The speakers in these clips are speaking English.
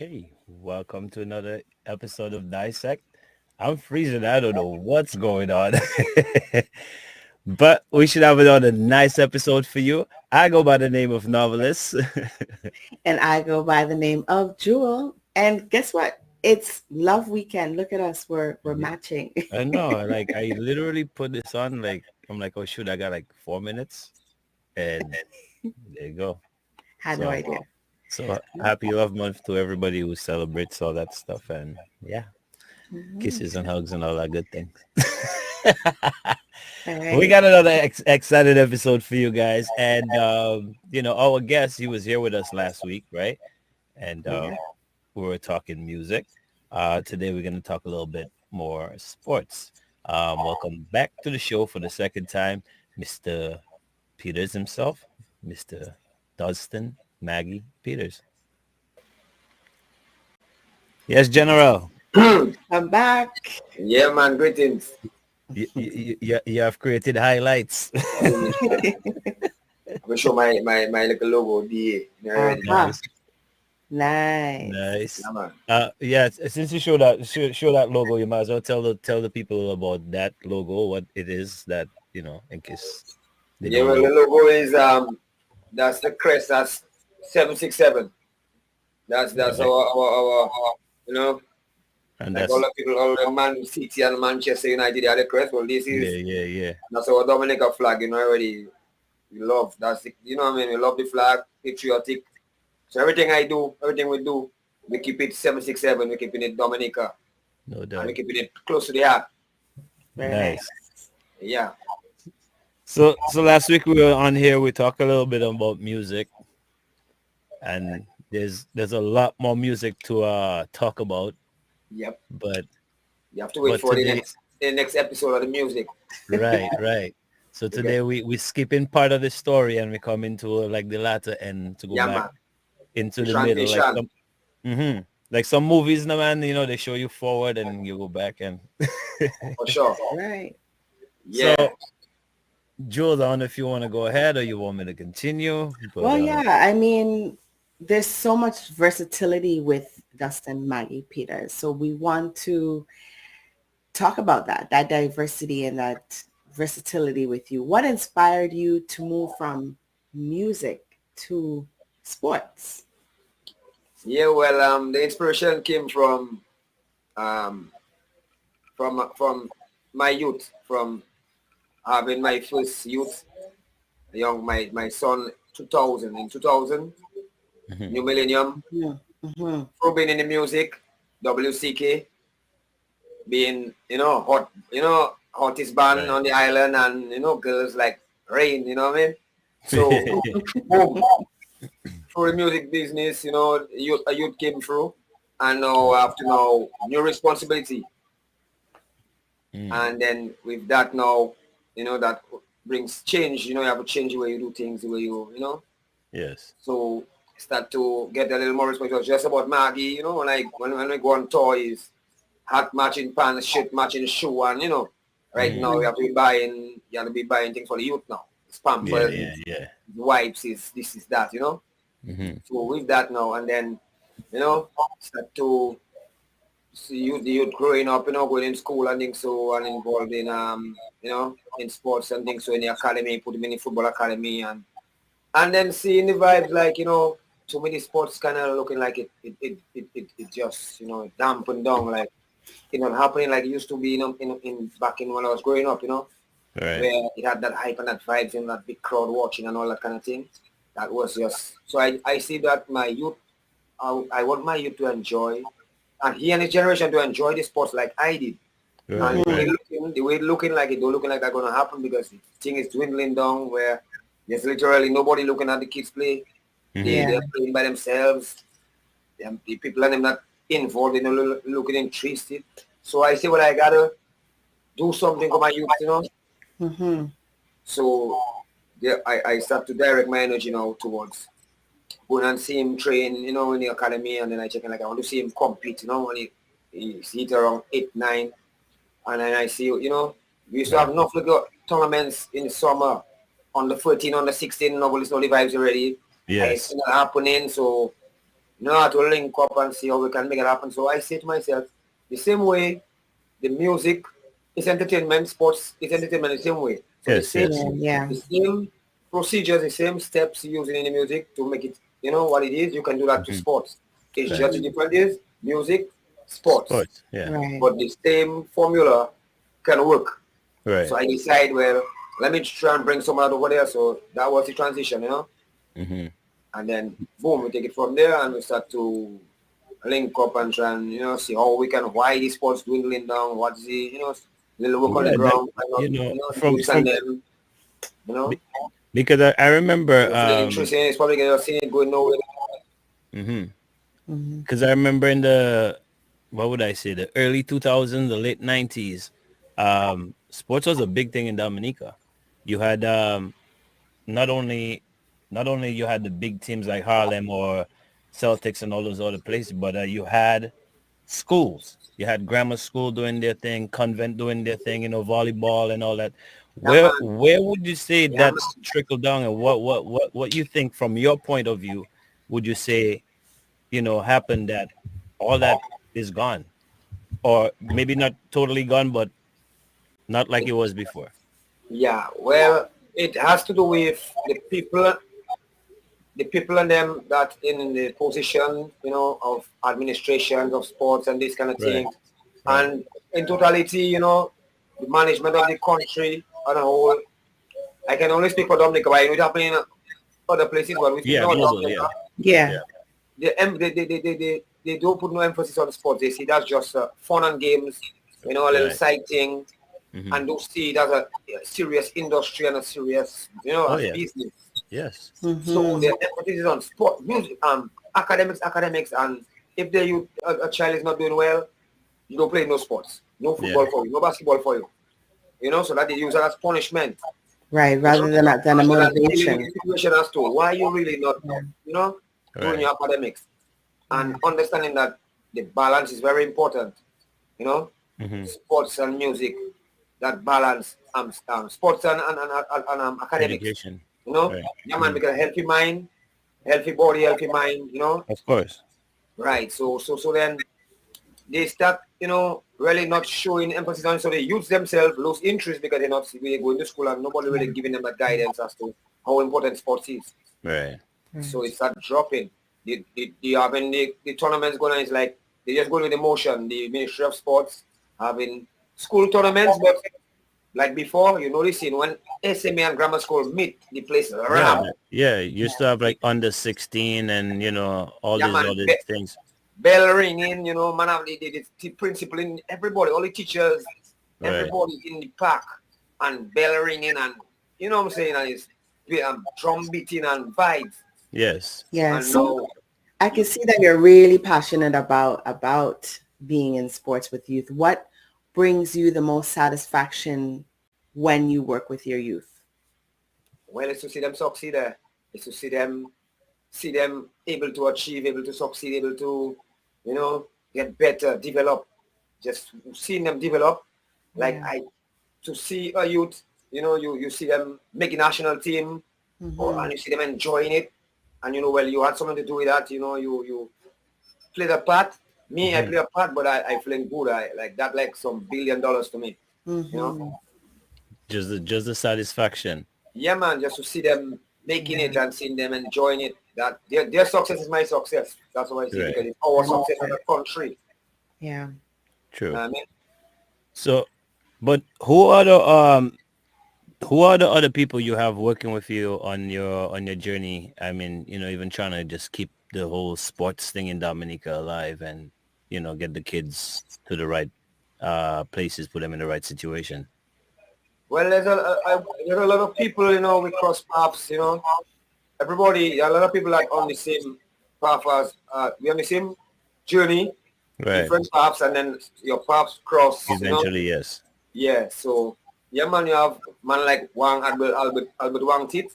Hey, welcome to another episode of Dissect. I'm freezing. I don't know what's going on. But we should have another nice episode for you. I go by the name of Novelist. And I go by the name of Jewel. And guess what? It's Love Weekend. Look at us. We're Yeah, matching. I know. Like I literally put this on. Like I'm like, oh shoot, I got like 4 minutes, and there you go. Had no So, idea. so happy Love Month to everybody who celebrates all that stuff, and yeah, Mhm. kisses and hugs and all that good things. All We right. got another excited episode for you guys, and our guest, he was here with us last week, right? And Yeah. we were talking music. Today we're going to talk a little bit more sports. Welcome back to the show for the second time, Mr. Peters himself, Mr. Dustin Maggie Peters. Yes, General. I'm back. Yeah, man, greetings. You have created highlights. I'm gonna show my little logo, DA. You know, already. Uh-huh. Nice. Nice. Nice. Yeah, man. Yeah. Since you show that logo, you might as well tell the people about that logo, what it is, that in case they Yeah, don't well, know. the logo is that's the crest. That's 767. That's Right. our you know, And like all that's the people, all the Man City and Manchester United are the crest. Well, this yeah, is yeah, yeah. that's our Dominica flag. You know already. We love that's it. You know what I mean. We love the flag, patriotic. So everything I do, everything we do, we keep it 767. We keeping it Dominica, No and we doubt. keeping it close to the heart. Very nice. Nice. Yeah. So last week we were on here. We talked a little bit about music, and there's a lot more music to talk about. Yep. But You have to wait but for today, the next episode of the music. right. So You get, today we skipping part of the story and we come into like the latter end to go yeah, back man. into The the middle, like transition. some like some movies, no man. They show you forward and you go back and. For sure. Right. So, Yeah. Jules, I don't know if you want to go ahead or you want me to continue, but Well, yeah. I mean, there's so much versatility with Dustin Maggie Peters. So we want to talk about that diversity and that versatility with you. What inspired you to move from music to sports? Yeah, well, the inspiration came um from my youth, from having my first youth, my son 2000 Mhm. new millennium, Mm-hmm. through being in the music, WCK being, hottest band Right. on the island, and girls like Rain, you know what I mean? So boom, through the music business, a youth came through, and now I have to now new responsibility, Mm. and then with that now, that brings change. You have to change the way you do things, the way Yes. so start to get a little more responsible. Just about Maggie, like when we go on toys, hat matching pants, shirt matching shoe, and right Mhm. now you have to be buying things for the youth now. It's Yeah, pampers, yeah, it's yeah. wipes, is this is that. Hmm. So with that now, and then start to see the youth growing up, going in school and things, so, and involved in in sports and things, so in the academy, put them in the football academy, and then seeing the vibes, like too many sports kind of looking like it just dampened down, like not happening like it used to be, in back in when I was growing up, Right. where it had that hype and that vibes and that big crowd watching and all that kind of thing. That was just so I see that my youth, I want my youth to enjoy, and he and his generation to enjoy the sports like I did. Right. And Right. the way looking like it don't looking like that's gonna happen, because the thing is dwindling down, where there's literally nobody looking at the kids play. They Hmm. Yeah. they're playing by themselves. The people and them not involved, looking interested. So I say, well, I gotta do something for my youth. Mm-hmm. So yeah, I start to direct my energy now towards going and see him train, in the academy, and then I check in, like, I want to see him compete, when he see it around 8, 9, and then I see, we used to have Right. enough little tournaments in the summer on the 13, on the 16, nobody's no the vibes already. I Yes. see that happening, so You know how to link up and see how we can make it happen. So I say to myself, the same way the music is entertainment, sports is entertainment the same way. So Yes, yes. Yeah. the same procedures, the same steps using in the music to make it, you know what it is, you can do that to Mhm. sports. It's Right. just the different is music, sports. Sports. Yeah. Right. But the same formula can work. Right. So I decide, well, let me try and bring some out over there. So that was the transition, you know. Mm-hmm. And then boom, we take it from there and we start to link up and try and, you know, see how we can, why the sports dwindling down, what's the, you know, little work on the Yeah, that ground, find out, you know, the from youths and them, you know. be- because I remember If they're interested in it, it's probably going to see it going nowhere. mhm. Mm-hmm. Because I remember in the, what would I say, the early 2000s, the late 90s, sports was a big thing in Dominica. You had not only you had the big teams like Harlem or Celtics and all those other places, but you had schools. You had grammar school doing their thing, convent doing their thing, volleyball and all that. Yeah, man. Where would you say Yeah, that's man. trickled down, and what you think from your point of view would you say, happened that all that is gone? Or maybe not totally gone, but not like it was before. Yeah, well, it has to do with the people and them that in the position, you know, of administration of sports and this kind of Right, thing. right. And in totality, you know, the management of the country on a whole. I can only speak for Dominica, but it happening in other places, but we speak Yeah, about global, Dominica. yeah. Yeah. Yeah. They don't put no emphasis on sports. They see that's just fun and games, you know, a little Right. side thing, Hmm. and don't see it as a serious industry and a serious, you know, Oh as yeah. business. Yes. So Mm-hmm. the emphasis is on sport, music, academics, and if a child is not doing well, you don't play no sports, no Yeah. football for you, no basketball for you, you know, so that they use that as punishment, Right. you know, Rather than a rather than dealing with motivation. the situation as to why you really not, Yeah. you know, doing Right. your academics and Yeah. understanding that the balance is very important, you know, Hmm. sports and music, that balance, sports and academics, Education. you know, Right. yeah man, Hmm. because healthy mind, healthy body, healthy mind, you know, Of course. right. So then they start, you know, really not showing emphasis on it. So they use themselves, lose interest because they're not really going to school and nobody Yeah. really giving them that guidance as to how important sports is. Right. So it Right. start dropping. The having the tournaments going on is like they just going with the motion. The Ministry of Sports having school tournaments, but like before, you noticing when SMA and grammar school meet, the place Yeah. ram. Yeah. You used to have like under 16 and all Yeah these man, other things. bell ringing, you know, man have the principal in everybody, all the teachers, Right. everybody in the park and bell ringing and you know what I'm saying, and it's drum beating and vibes. Yes. Yeah. And So now I can see that you're really passionate about being in sports with youth. What brings you the most satisfaction when you work with your youth? well it's to see them succeed there. It's to see them able to achieve, able to succeed, able to, you know, get better, develop. Just seeing them develop. Like Yeah. I to see a youth, you know, you see them making national team or Mm-hmm. and you see them enjoying it. And you know, well you had something to do with that, you know, you play the part. Me, I Hmm. play a part, but I feeling good. I like that like some $1 billion to me, you know. Mm-hmm. Just the satisfaction. Yeah, man, just to see them making Yeah. it and seeing them enjoying it. That their success is my success. That's what I see Right. because it's our I love success as that. a country. Yeah. True. I mean, So, but who are the other people you have working with you on your journey? I mean, even trying to just keep the whole sports thing in Dominica alive and, get the kids to the right places, put them in the right situation. well, there's a lot of people, you know, we cross paths, you know. Everybody, a lot of people that on the same path as, we on the same journey, Right. different paths, and then your paths cross, you know. Eventually, yes. Yeah, so, yeah, man, you have man like Albert Wang Tit.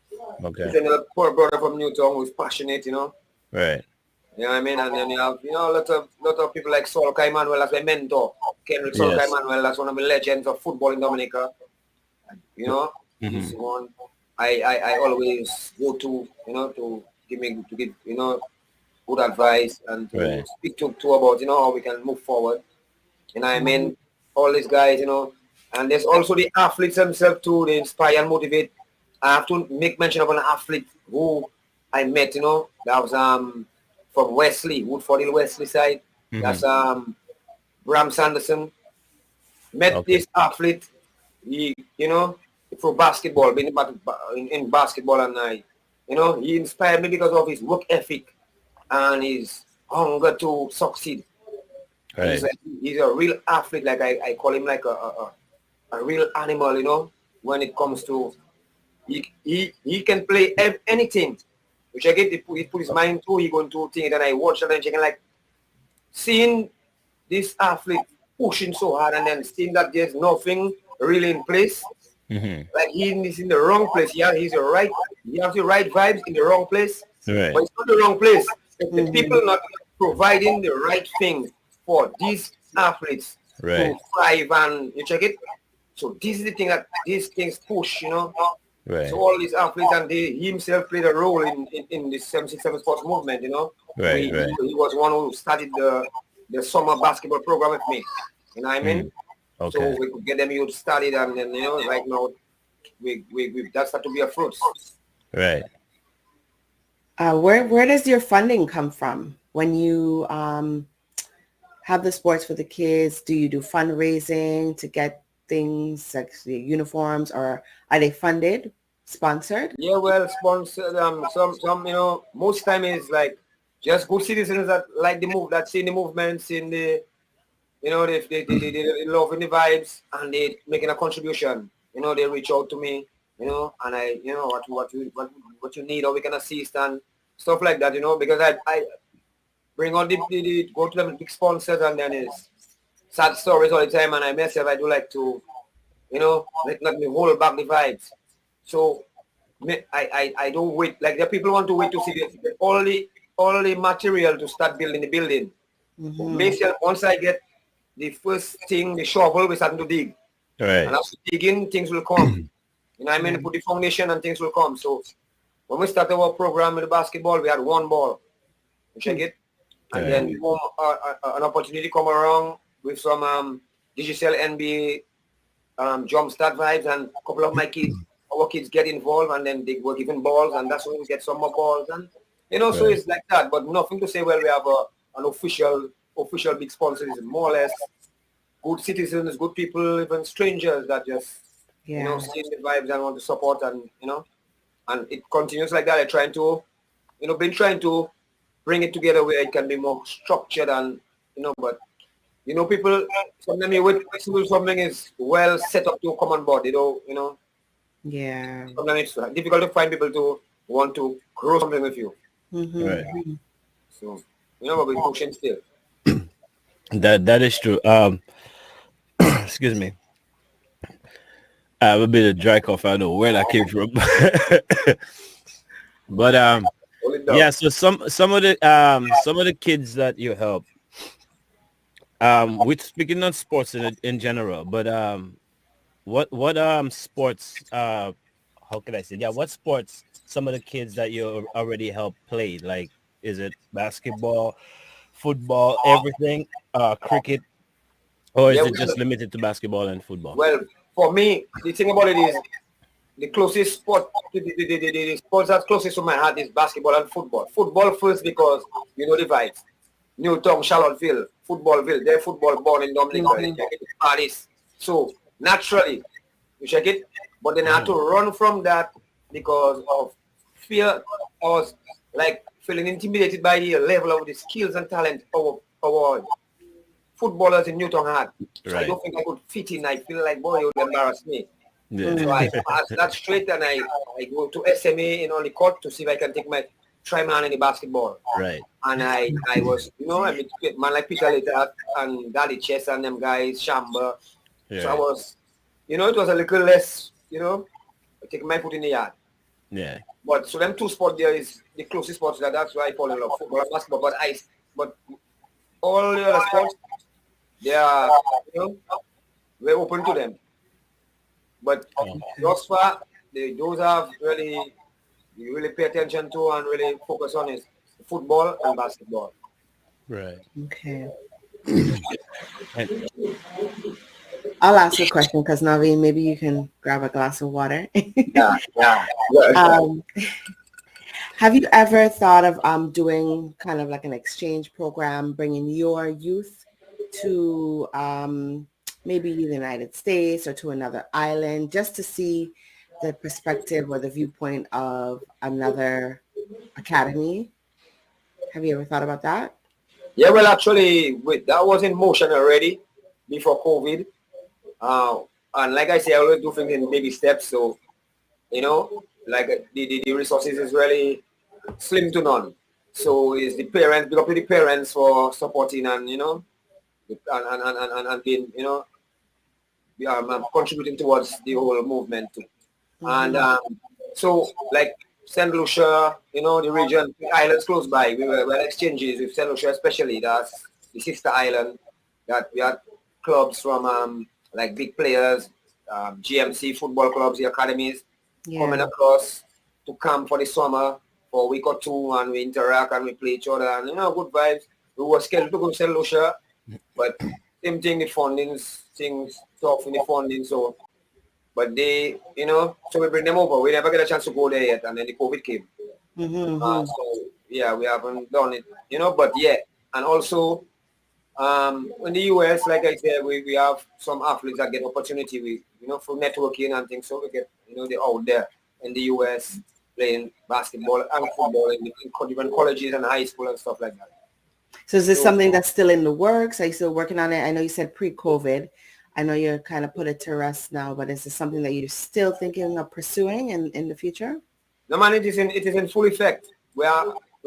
He's Okay. another poor brother from Newtown who's passionate, you know. Right. You know what I mean? And then you have, you know, a lot of people like Saul Kaimanuel as my mentor. Kendrick Saul Yes. Kaimanuel, that's one of the legends of football in Dominica. You know, Hmm. he's the one I always go to, you know, to give, you know, good advice and to speak to about, how we can move forward. You know what I mean? All these guys, and there's also the athletes themselves too. They inspire and motivate. I have to make mention of an athlete who I met, that was from Wesley, Woodford Hill Wesley side. That's Bram Sanderson. Met this athlete, he, for basketball, being in basketball, and he inspired me because of his work ethic and his hunger to succeed. Right. He's a real athlete, like I call him like a real animal, when it comes to he can play anything. Which I get, he put his mind to, he going to think, and I watch it and checking, like seeing this athlete pushing so hard and then seeing that there's nothing really in place. Like he is in the wrong place. Yeah, he has the right vibes in the wrong place. Right. But it's not the wrong place. The people not providing the right thing for these athletes to thrive, and you check it. So this is the thing that these things push, Right. So all these athletes, and he himself played a role in this 767 sports movement, Right. He was one who started the summer basketball program with me. You know what I mean? Okay. So we could get them youth started, and then right now we that start to be a fruit. Right. Where does your funding come from when you have the sports for the kids? Do you do fundraising to get things like the uniforms, or are they funded, sponsored? Yeah, well, sponsored. Some most time is like just good citizens that like the move, that see the movements in the, they love in the vibes, and they making a contribution. They reach out to me, and I, what you need, or we can assist and stuff like that, because I bring on the go to them big sponsors, and then it's sad stories all the time, and I myself, I do like to, let me hold back the vibes. So I don't wait, like the people want to wait to see the all the material to start building the building. Make sure once I get the first thing, the shovel, we start to dig. Right. And after digging, things will come. I mean, put the foundation and things will come. So when we started our program with the basketball, we had one ball. You check it. And then an opportunity come around with some digital NBA jumpstart vibes, and a couple of my kids, our kids get involved, and then they were given balls, and that's when we get some more balls, and so it's like that. But nothing to say, well, we have an official big sponsor. Is more or less good citizens, good people, even strangers that just see the vibes and want to support, and and it continues like that. I trying to been trying to bring it together where it can be more structured, and but people sometimes you wait till something is well set up to come on board. Yeah. Sometimes it's difficult to find people to want to grow something with you. Right. So but we're pushing still. That is true. Excuse me. I have a bit of dry cough. I don't know where that came from. But yeah. So some of the kids that you help, we're speaking on sports in general, but what sports, how can I say? Yeah, what sports some of the kids that you already helped play? Like, is it basketball, football, everything, cricket, or is it just limited to basketball and football? Well, for me, the thing about it is the closest sport, the sports that's closest to my heart is basketball and football. Football first because the vibes. Newtown, Charlottesville, Footballville, they're football born in Dominica, Paris. So naturally, you check it. But then I had to run from that because of fear. I was like feeling intimidated by the level of the skills and talent of our footballers in Newtown had. So I don't think I could fit in. I feel like, boy, it would embarrass me. Yeah. So I passed that straight, and I go to SMA on the court to see if I can try my hand in the basketball. Right. And I was, I mean, man like Peter Litter and Daddy Chess and them guys, Shamba. Yeah. So I was, it was a little less, taking my foot in the yard. Yeah. But so them two sports there is the closest sports that's why I fall in love, football and basketball. But all the other sports, they are, we're open to them. But thus far, those have really, you really pay attention to and really focus on is football and basketball. Right. Okay. And I'll ask a question because Naveen, maybe you can grab a glass of water. Yeah, yeah. Yeah. um, have you ever thought of doing kind of like an exchange program, bringing your youth to maybe the United States or to another island just to see the perspective or the viewpoint of another academy? Have you ever thought about that? Yeah, well, actually, that was in motion already before COVID. Uh, and like I say, I always do things in baby steps. So, like the resources is really slim to none. So it's the parents, big up to the parents for supporting and, and being, contributing towards the whole movement too. And Mm-hmm. so, like St. Lucia, the region, the islands close by, we had exchanges with St. Lucia especially. That's the sister island that we had clubs from like big players, GMC football clubs, the academies coming Yeah. across to camp for the summer for a week or two, and we interact and we play each other, and good vibes. We were scheduled to go to St. Lucia, but same thing, the fundings, things tough in the funding, so but so we bring them over. We never get a chance to go there yet, and then the COVID came. Mm-hmm. So yeah, we haven't done it, but yeah, and also in the US, like I said, we have some athletes that get opportunity, through networking and things. So we get, they're out there in the US playing basketball and football in different colleges and high school and stuff like that. So is this So something that's still in the works? Are you still working on it? I know you said pre-COVID. I know you're kind of put it to rest now, but is this something that you're still thinking of pursuing in the future? no, man, it is in full effect. We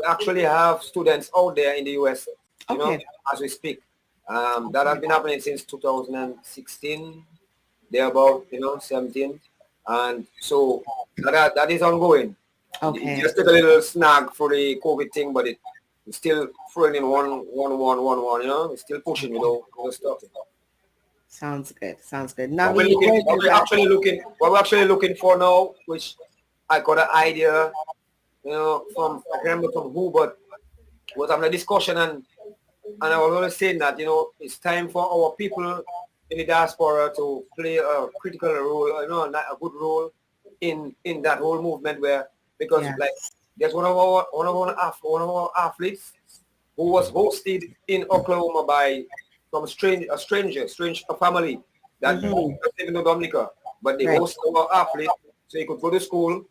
actually have students out there in the US, Okay. as we speak. That has been happening since 2016. They're about 17, and so that is ongoing. It Okay. just took a little snag for the COVID thing, but it's still throwing in one. It's still pushing without stopping. Sounds good. Sounds good. What we're Navi, looking, where what does we're that? actually looking, what we're actually looking for now, which I got an idea, from I can't remember from who, but was having a discussion, and I was always saying that it's time for our people in the diaspora to play a critical role, a good role in that whole movement, where because Yeah. like there's one of our athletes who was hosted in Oklahoma by from a family that Mm-hmm. doesn't even know Dominica, but they Right. host our athlete so he could go to school,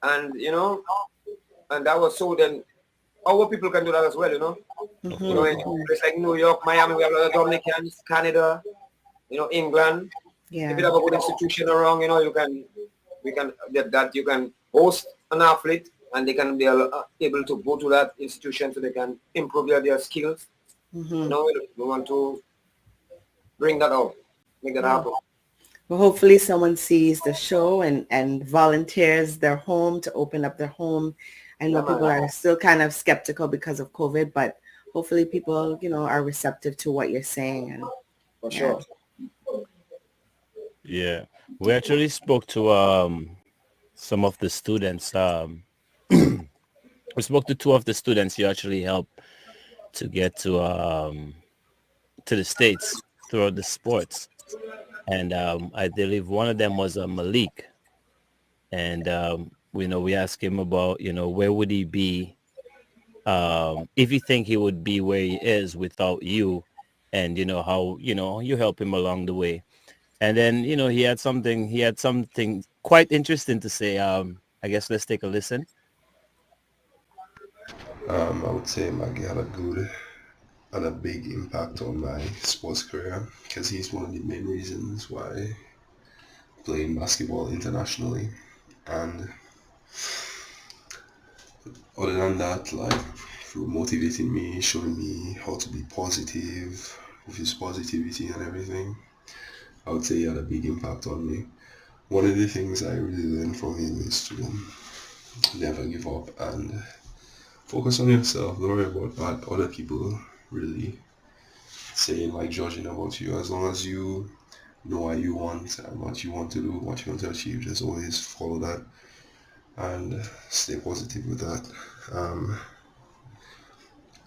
and and that was so then our people can do that as well, Of Mm-hmm. course. in Mm-hmm. places like New York, Miami, we have a lot of Dominicans, Canada, England. If you Yeah. have a good institution around, we can host an athlete, and they can be able to go to that institution so they can improve their skills. Mm-hmm. We want to bring that out, make that Yeah. happen. Well, hopefully someone sees the show and volunteers their home to open up their home. I Yeah, know man, people are still kind of skeptical because of COVID, but hopefully people, are receptive to what you're saying. And for yeah. sure. Yeah. We actually spoke to some of the students. We spoke to two of the students you actually helped to get to the States throughout the sports. And I believe one of them was Malik. And we asked him about, where would he be if you think he would be where he is without you, and how you help him along the way. And then he had something quite interesting to say. I guess let's take a listen. I would say Maggie had a big impact on my sports career because he's one of the main reasons why playing basketball internationally. And other than that, like through motivating me, showing me how to be positive with his positivity and everything, I would say he had a big impact on me. One of the things I really learned from him is to never give up and focus on yourself. Don't worry about what other people really saying, like judging about you. As long as you know what you want and what you want to do, what you want to achieve, just always follow that and stay positive with that. Um,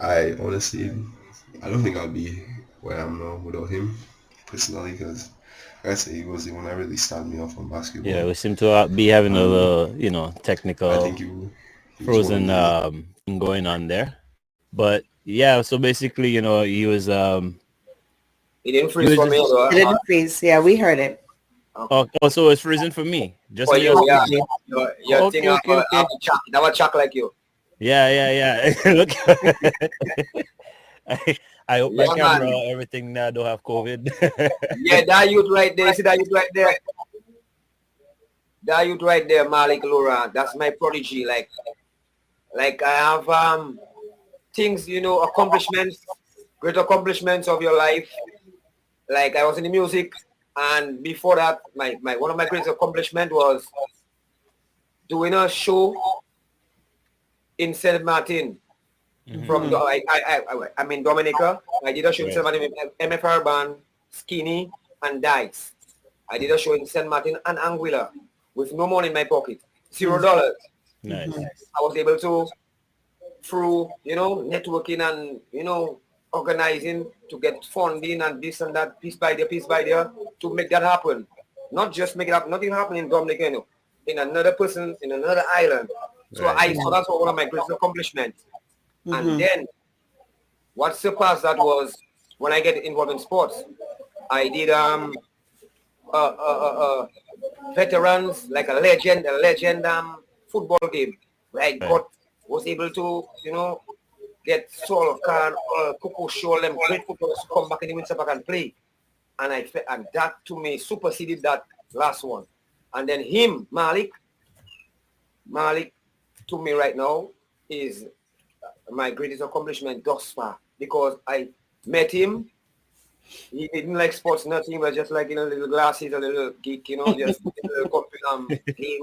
I honestly, I don't think I'll be where I am now without him, personally, because I say he was the one that really started me off on Yeah, basketball. we seem to be having a And little, I technical think he was one of frozen the, thing going on there. But yeah, so basically, It didn't he freeze was for me, just though. It didn't freeze. Yeah, we heard it. Okay. also it's freezing for me, just For me you, or yeah. Okay. Your thing okay, okay, have okay. a chuck. That was chuck like you. Yeah, yeah, yeah. Look, I, I hope my Yeah, camera, man. everything now don't have COVID. Yeah, that youth right there. See that youth right there? That youth right there, Malik Laurent. That's my prodigy. Like I have things, accomplishments, great accomplishments of your life. Like I was in the music, and before that, my one of my greatest accomplishment was doing a show in Saint Martin. From Mhm. I'm in Dominica. I did a show in Right. Saint Martin with MFR band, Skinny, and Dice. I did a show in Saint Martin and Anguilla with no money in my pocket, $0. Nice. I was able to, through networking and organizing, to get funding and this and that, piece by there, to make that happen. Not just make it happen. Nothing happened in Dominica, in another person, in another island. So Right. so that's one of my greatest accomplishments. And Mhm. then what surpassed that was when I get involved in sports. I did veterans, like a legend football game where I Right. was able to get Saul Khan, Coco Show, them great footballers to come back in the Winter Park and play. And that to me superseded that last one. And then him, Malik to me right now is my greatest accomplishment thus far, because I met him. He didn't like sports, nothing, but just like, little glasses, a little geek, just a little game.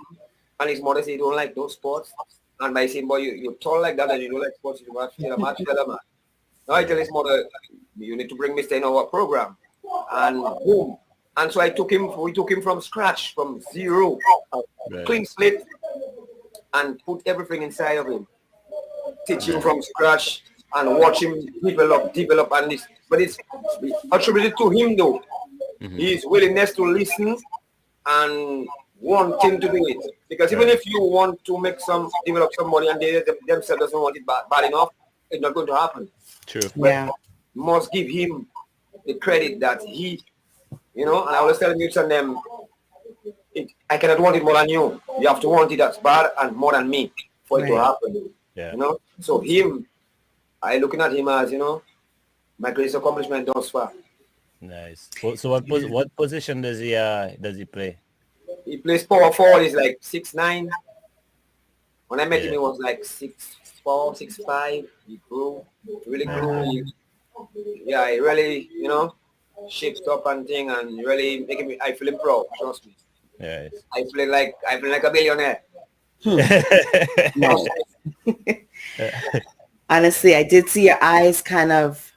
And his mother said he don't like those sports. And by saying, boy, you're tall like that and you don't like sports, you must feel a mad fella, man. Now I tell his mother, you need to bring Mr. in our program. And boom. And so we took him from scratch, from zero, a Right. clean slate, and put everything inside of him. Teach him Right. from scratch and watch him develop, and this. But it's attributed to him though. Mhm. His willingness to listen and wanting to do it. Because even Right. if you want to develop somebody and they themselves doesn't want it bad enough, it's not going to happen. True. But Yeah. you must give him the credit that and I always tell you and them, I cannot want it more than you. You have to want it as bad and more than me for it to Right. happen. Yeah. So I looking at him as, my greatest accomplishment thus far. Nice. So what position does he play? He plays power forward. He's like 6'9". When I met him, Yeah. he was like 6'4", 6'5". He grew, really grew. He really, shaped up and thing, and really making me. I feel him proud. Trust me. Nice. I feel like a billionaire. No. Honestly, I did see your eyes kind of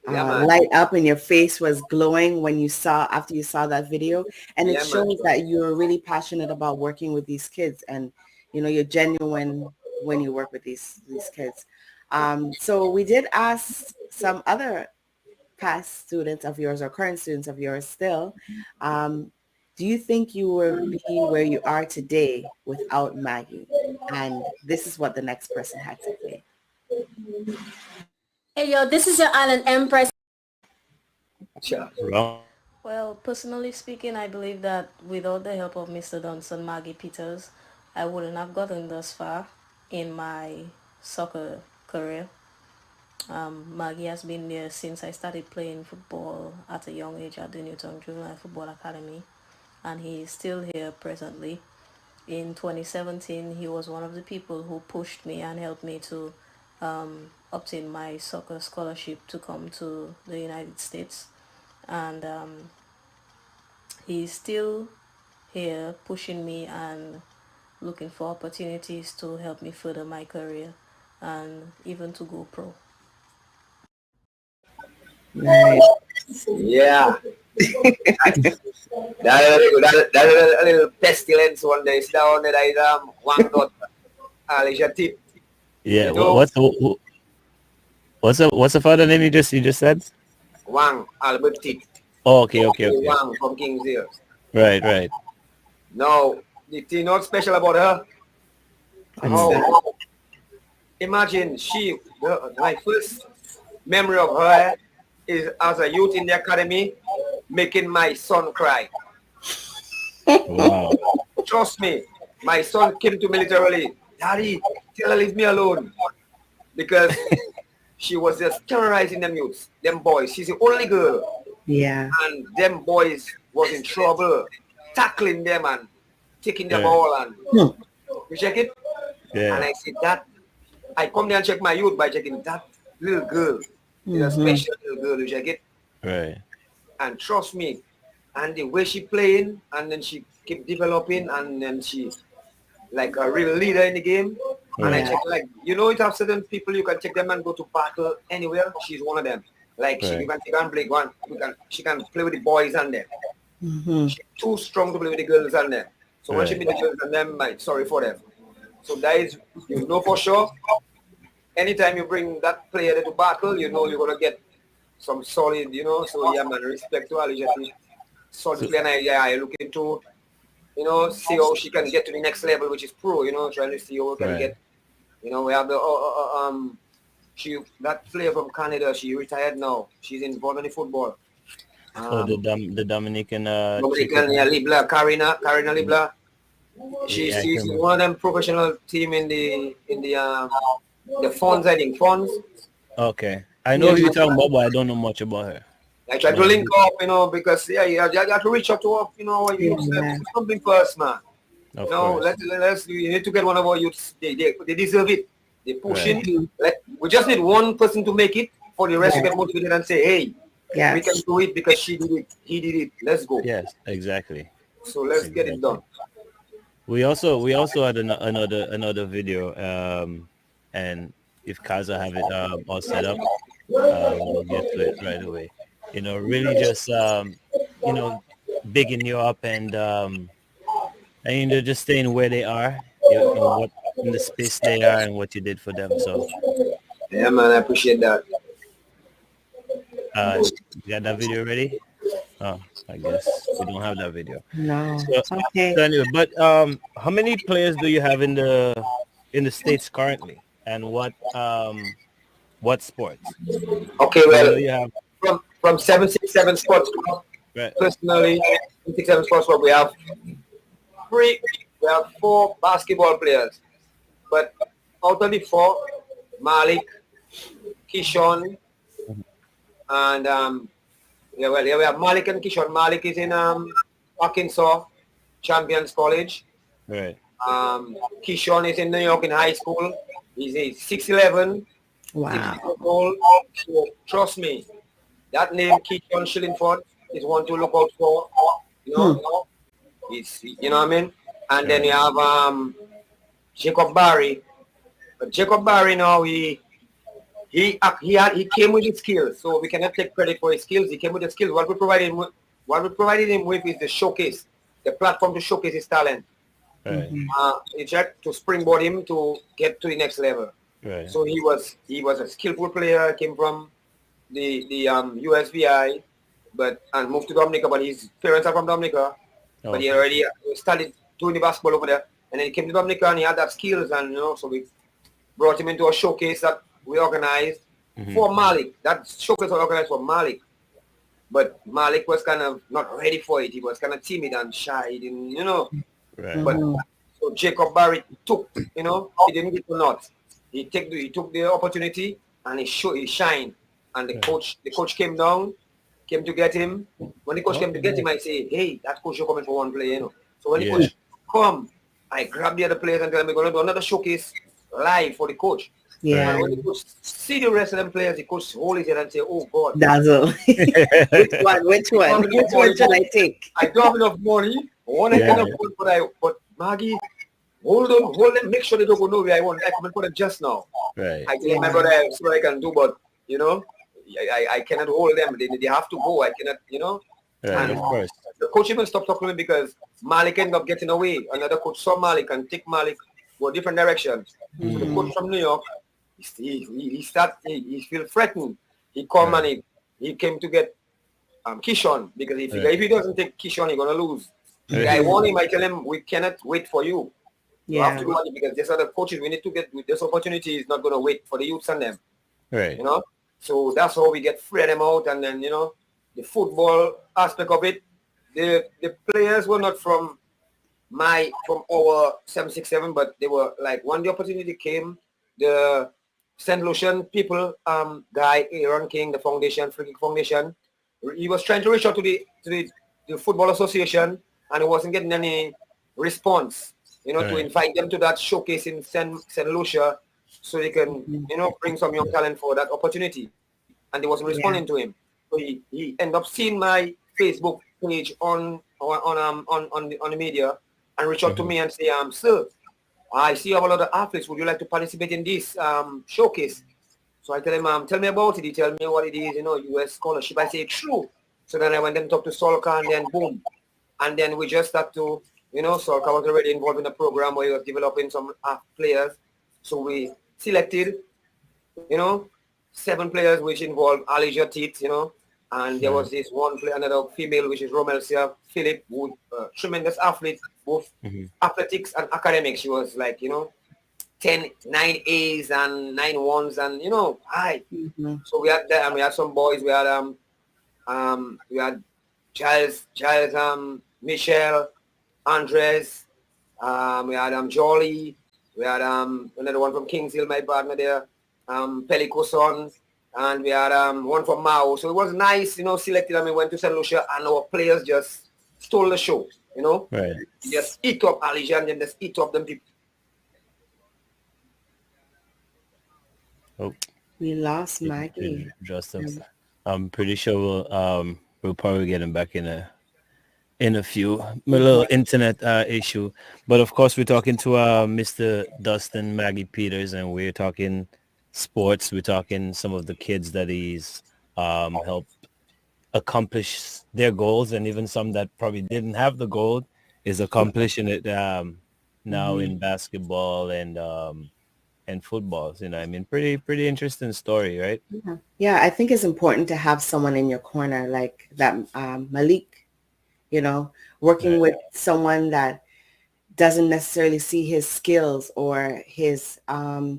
Yeah, man. light up and your face was glowing after you saw that video. And it Yeah, man. shows that you're really passionate about working with these kids, and you're genuine when you work with these kids. So we did ask some other past students of yours or current students of yours still, do you think you would be where you are today without Maggie? And this is what the next person had to say. Hey yo, this is your Island Empress. Sure. Wrong. Well, personally speaking, I believe that without the help of Mr. Dunson, Maggie Peters, I wouldn't have gotten thus far in my soccer career. Maggie has been there since I started playing football at a young age at the Newton Juvenile Football Academy, and he is still here presently. In 2017, he was one of the people who pushed me and helped me to obtain my soccer scholarship to come to the United States. And he's still here pushing me and looking for opportunities to help me further my career and even to go pro. Nice. Yeah. That little pestilence one day is down there. One dot. Alicia tip. Yeah. You know, What's who, What's the father name you just said? Wang Albert Tit. Oh, okay. Wang from Kingsdale. Right. Now, the thing not special about her, how, imagine my first memory of her is as a youth in the academy making my son cry. Wow. Trust me, my son came to me literally, Daddy, tell her leave me alone. Because she was just terrorizing them youths, them boys. She's the only girl. Yeah. And them boys was in trouble, tackling them and taking the Yeah. ball and you check it? And Yeah. I said that I come there and check my youth by checking that little girl. Is a special little girl, you check it? Right. And trust me, and the way she playing and then she keep developing and then she like a real leader in the game. And I Right. check like, you know, it have certain people you can take them and go to battle anywhere. She's one of them. Like Right. she can play one. She can play with the boys and them. She's too strong to play with the girls and them. So when she Right. meet the girls and them, like, sorry for them. So that is, you know for sure, anytime you bring that player to battle, you know you're gonna get some solid, you know. So yeah, man, respect to Ali Jati. Solid player, and I looking to, you know, see how she can get to the next level, which is pro. You know, trying to see how we can Right. get. You know, we have the that player from Canada. She retired now. She's involved in the football. Oh, the Dominican Dominican, yeah, Libla, Karina Libla. She's Yeah, I can remember. one of them professional team in the funds, I think funds. Okay. I know who you're talking about, but I don't know much about her. I try to link up, you know, because yeah, you have to reach out to us, you know, our youths. Yeah. Do something first, man. Of You know, course. let's you need to get one of our youths. They deserve it. They pushing. Right. We just need one person to make it for the rest to get motivated and say, hey, Yes. we can do it because she did it, he did it. Let's go. Yes, exactly. So let's get it done. We also had another video, and if Kaza have it all set up, we'll get to it right away. You know, really just you know, bigging you up and you know, just staying where they are, you know, what in the space they are and what you did for them. So Yeah, man, I appreciate that. you got that video ready? Oh, I guess we don't have that video. No. So, Okay. so anyway, but how many players do you have in the States currently, and what sports? Okay, I know well, you have from 767 Sports Club, right. personally, 767 Sports Club, we have four basketball players. But out of the four, Malik, Kishon, and we have Malik and Kishon. Malik is in Arkansas Champions College. Right. Kishon is in New York in high school. He's 6'11", Wow. 6 years old. So trust me, that name Keaton Shillingford is one to look out for. You know, it's, you know what I mean. And then you have Jacob Barry. But Jacob Barry now he came with his skills, so we cannot take credit for his skills. He came with the skills. What we provided him with is the showcase, the platform to showcase his talent. Right. In fact, to springboard him to get to the next level. Right. So he was a skillful player. Came from the USVI, and moved to Dominica. But his parents are from Dominica. But he already started doing the basketball over there, and then he came to Dominica and he had that skills, and you know, so we brought him into a showcase that we organized for Malik. That showcase was organized for Malik, but Malik was kind of not ready for it. He was kind of timid and shy. He didn't, you know. Right. But so Jacob Barry took, you know, he didn't get to nuts. He took the opportunity and he shined. And the coach came to get him. When the coach came to get him, I say, hey, that coach you're coming for one player, you know. So when the coach come, I grab the other players and tell them we're gonna do another showcase live for the coach. Yeah. And when the coach see the rest of them players, the coach hold his head and say, oh God. Dazzle. Which one should I take? I don't have enough money. One I can afford, but Maggie, hold them, make sure they don't go nowhere. I want. I come and put them just now. Right. I tell my brother, I see what I can do, but you know, I cannot hold them. They have to go. I cannot, you know. Right. And Of course. the coach even stopped talking to me because Malik ended up getting away. Another coach saw Malik and take Malik go a different direction. So the coach from New York he feel threatened. He come and he came to get Kishon, because he figure if he doesn't take Kishon, he's gonna lose. The guy warned him. I tell him, we cannot wait for you. You have to do it, because there's other coaches. We need to get this opportunity. Is not gonna wait for the youths and them. Right. You know. So that's how we get free them out, and then the football aspect of it. The players were not from our 767, but they were like, when the opportunity came, the St. Lucian people, guy Aaron King, the foundation, Free Kick Foundation, he was trying to reach out to the football association, and he wasn't getting any response, to invite them to that showcase in St. Lucia, so they can, bring some young talent for that opportunity. And they wasn't responding to him. So he ended up seeing my Facebook page on the media, and reach out to me and say, sir, I see you have a lot of athletes. Would you like to participate in this showcase? So I tell him, tell me about it. He tell me what it is, U.S. scholarship. I say, true. So then I went and talked to Solka, and then boom. And then we just start to, Solka was already involved in a program where he was developing some players. So we selected, 7 players, which involved Alicia Teat, and there was this one player, another female, which is Romelsia Philip, who tremendous athlete, both athletics and academics. She was like, 9 A's and 9 ones, and high. So we had that, and we had some boys. We had Giles, Michelle, Andres. We had Jolly. We had another one from Kings Hill, my partner there, Pelicoson. And we had one from Mao. So it was nice, selected, and we went to St. Lucia, and our players just stole the show, Right. Just eat up Alicia, and then just eat up them people. Oh, We lost Maggie. Justin. I'm pretty sure we'll probably get him back in a few. A little internet issue. But of course, we're talking to Mr. Dustin Maggie Peters, and we're talking sports. We're talking some of the kids that he's helped accomplish their goals, and even some that probably didn't have the goal is accomplishing it now in basketball and football. I mean, pretty interesting story, right? Yeah, I think it's important to have someone in your corner like that, Malik, working with someone that doesn't necessarily see his skills or his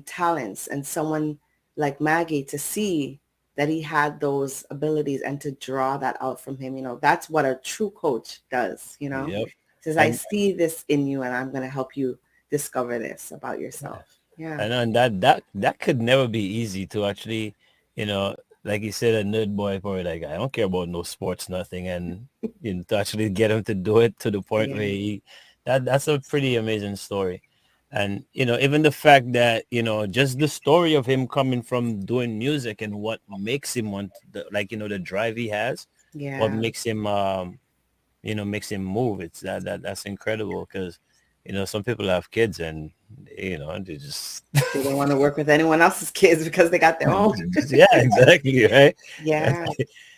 talents, and someone like Maggie to see that he had those abilities and to draw that out from him. That's what a true coach does, Yep. Says, I see this in you, and I'm going to help you discover this about yourself. Yeah. And that could never be easy to actually, like you said, a nerd boy probably like, I don't care about no sports, nothing. And to actually get him to do it to the point where that's a pretty amazing story. And, even the fact that, just the story of him coming from doing music and what makes him want, the drive he has, what makes him, makes him move. It's that's incredible, because, some people have kids and, they just... They don't want to work with anyone else's kids because they got their own. Yeah, exactly, right? Yeah.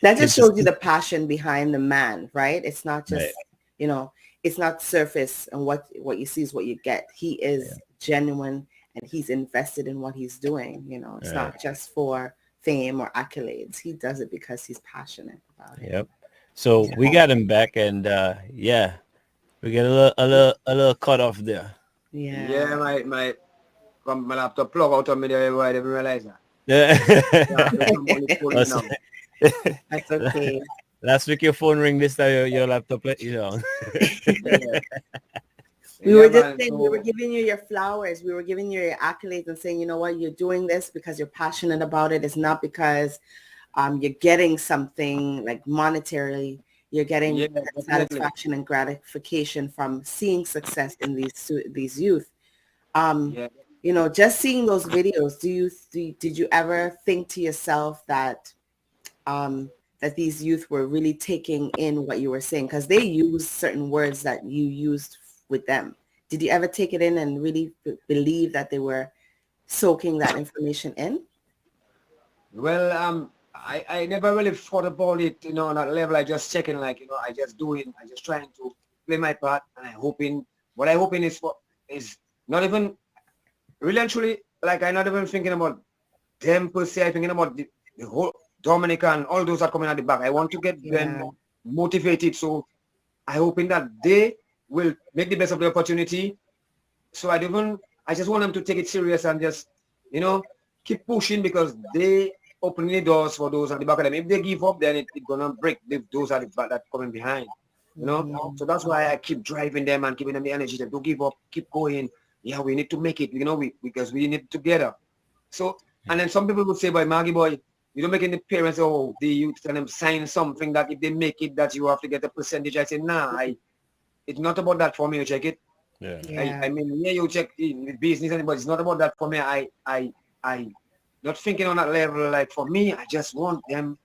That just shows you the passion behind the man, right? It's not just, it's not surface, and what you see is what you get. He is genuine, and he's invested in what he's doing. It's not just for fame or accolades. He does it because he's passionate about it. Yep. So we got him back, and we get a little cut off there. Yeah. Yeah, my laptop plug out on me there. I didn't realize that. That's okay. Last week your phone ring, this time your laptop let you down. We were just saying, we were giving you your flowers. We were giving you your accolades and saying, you know what, you're doing this because you're passionate about it. It's not because you're getting something like monetarily. You're getting satisfaction and gratification from seeing success in these youth. Just seeing those videos, did you ever think to yourself that that these youth were really taking in what you were saying? Because they used certain words that you used with them. Did you ever take it in and really believe that they were soaking that information in? Well, I never really thought about it, on that level. I just checking, I just doing, I just trying to play my part, and what I hoping is not even really and truly, I'm not even thinking about them per se. I'm thinking about the whole Dominican, all those are coming at the back. I want to get them motivated. So I hoping that they will make the best of the opportunity. So I just want them to take it serious and just, you know, keep pushing because they open the doors for those at the back of them. If they give up, then it's gonna break those at the back that coming behind. You know, so that's why I keep driving them and giving them the energy that don't give up, keep going. Yeah, we need to make it, you know, because we need it together. So, and then some people would say, boy, Maggie boy, you don't make any parents, oh, the youth tell them sign something that if they make it, that you have to get a percentage. I say, nah, it's not about that for me, you check it. Yeah. I mean, yeah, you check the business, but it's not about that for me. I not thinking on that level. Like for me, I just want them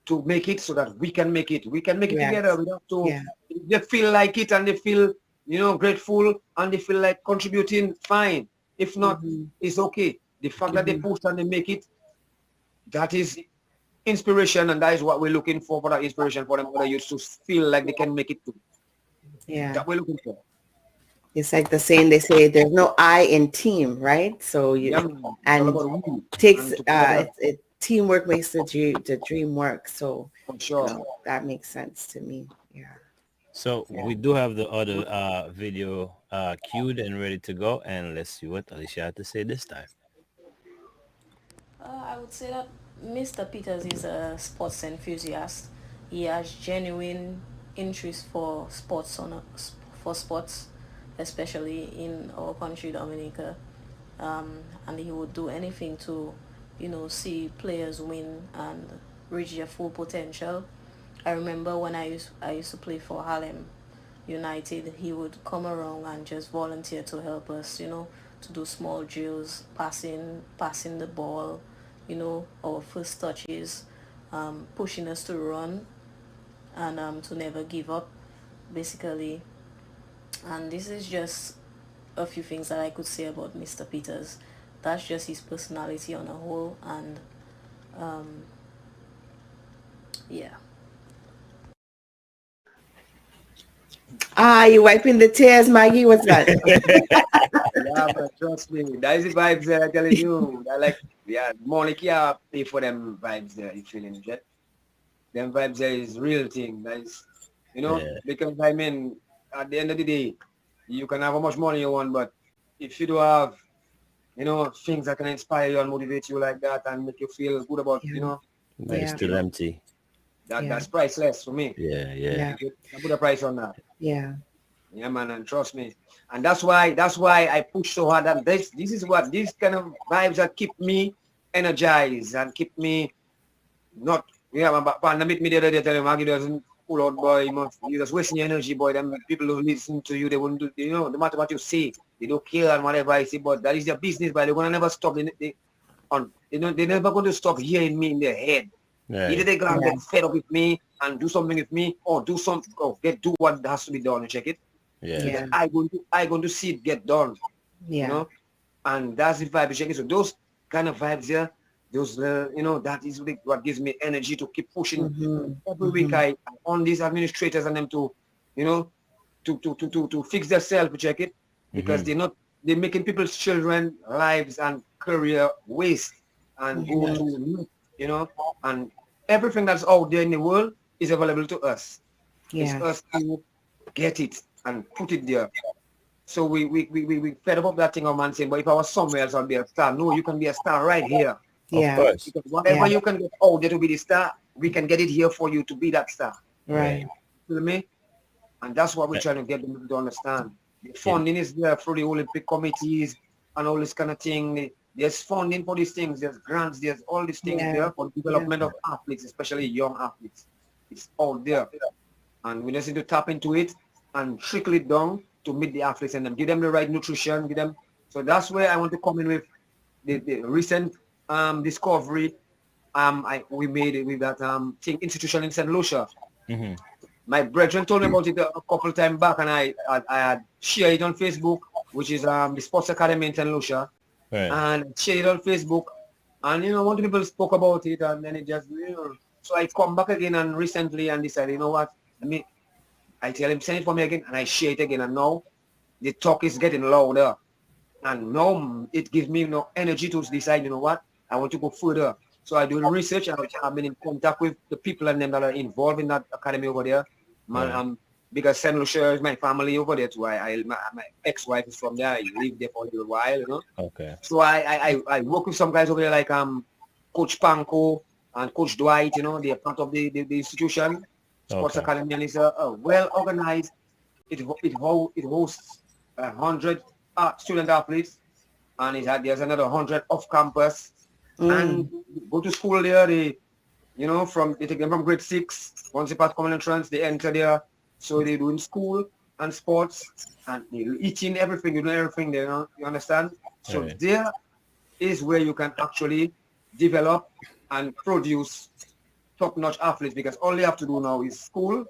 to make it so that we can make it. We can make it together. We have to. If they feel like it and they feel, you know, grateful and they feel like contributing, fine. If not, it's okay. The fact that they push and they make it, that is inspiration, and that is what we're looking for that inspiration for them other youths to feel like they can make it too. Yeah. That we're looking for. It's like the saying they say there's no I in team, right? So you and takes it teamwork makes the dream work. So sure. You know, that makes sense to me. Yeah. So we do have the other video queued and ready to go, and let's see what Alicia had to say this time. I would say that Mr. Peters is a sports enthusiast. He has genuine interest for sports for sports, especially in our country, Dominica. And he would do anything to, you know, see players win and reach their full potential. I remember when I used to play for Harlem United, he would come around and just volunteer to help us, you know, to do small drills, passing the ball, you know, our first touches, pushing us to run and to never give up, basically. And this is just a few things that I could say about Mr. Peters. That's just his personality on a whole, and yeah. You wiping the tears, Maggie? What's that? Yeah, but trust me, that is the vibes there. I'm telling you, I like, yeah, Monica pay for them vibes there. You feeling it? Them vibes there is real thing. That is, you know, because I mean, at the end of the day, you can have how much money you want, but if you do have, you know, things that can inspire you and motivate you like that and make you feel good about, you know, it's still empty. That's priceless for me. Yeah. I put a price on that. Yeah, man, and trust me. And that's why I push so hard. And this is what these kind of vibes that keep me energized and keep me not. Yeah, but pandemic me the other day telling Maggie doesn't pull out, boy. You just wasting your energy, boy. Them people who listen to you, they wouldn't do. You know, no matter what you say, they don't care and whatever I say. But that is their business, but they're gonna never stop. They're never going to stop hearing me in their head. Yeah. Either they're gonna get fed up with me and do something with me, or do what has to be done and check it. Yeah. I going to see it get done. Yeah. You know, and that's the vibe checking. So those kind of vibes here, those you know, that is what gives me energy to keep pushing. Every week I on these administrators and them to, you know, to fix themselves, check it, because they're making people's children lives and career waste and go to, you know, and everything that's out there in the world is available to us. It's us to get it and put it there. So we fed up that thing of man saying, but if I was somewhere else, I'll be a star. No, you can be a star right here. Yeah. Of course. Because whatever you can get out there to be the star, we can get it here for you to be that star. Right. You know me? And that's what we're trying to get them to understand. The funding is there through the Olympic committees and all this kind of thing. There's funding for these things. There's grants. There's all these things there for the development of athletes, especially young athletes. It's all there. And we just need to tap into it and trickle it down to meet the athletes and then give them the right nutrition, give them. So that's where I want to come in with the recent discovery we made with that institution in St. Lucia. My brethren told me about it a couple of times back, and I had shared it on Facebook, which is the Sports Academy in St. Lucia. Right. And shared it on Facebook, and you know, one people spoke about it, and then it just, you know, so I come back again and recently and decided, you know what, I tell him send it for me again, and I share it again, and now the talk is getting louder, and now it gives me energy to decide, you know what, I want to go further. So I do the research. I've been in contact with the people and them that are involved in that academy over there. Because St. Lucia is my family over there too. My ex-wife is from there. I lived there for a little while, you know. Okay. So I work with some guys over there like Coach Panko and Coach Dwight, you know, they are part of the institution, Sports Academy, and it's a well organized. It hosts 100 student athletes, and there's another 100 off campus, and go to school there. They take them from grade 6. Once they pass common entrance, they enter there. So they do in school and sports, and they eating everything. You know everything there. You understand? So there is where you can actually develop and produce top-notch athletes, because all they have to do now is school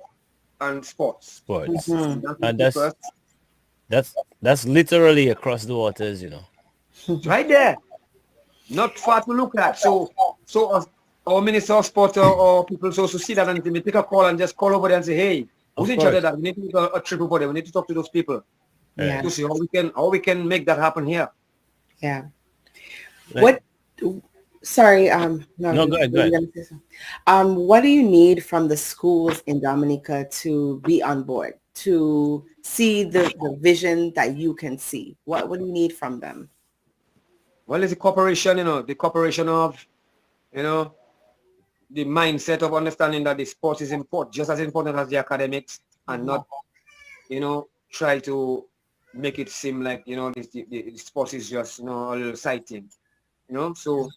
and sports. And that's literally across the waters, you know. Right there, not far to look at. So our minister of sports or people so to see that, and they take a call and just call over there and say, hey, who's in charge of that? We need to do a trip over there. We need to talk to those people to see how we can make that happen here. Yeah. What? Sorry. No, go ahead. What do you need from the schools in Dominica to be on board, to see the vision that you can see? What do you need from them? Well, it's a cooperation, the cooperation of, the mindset of understanding that the sport is important, just as important as the academics, and not, try to make it seem like, the sport is just, a little side thing, so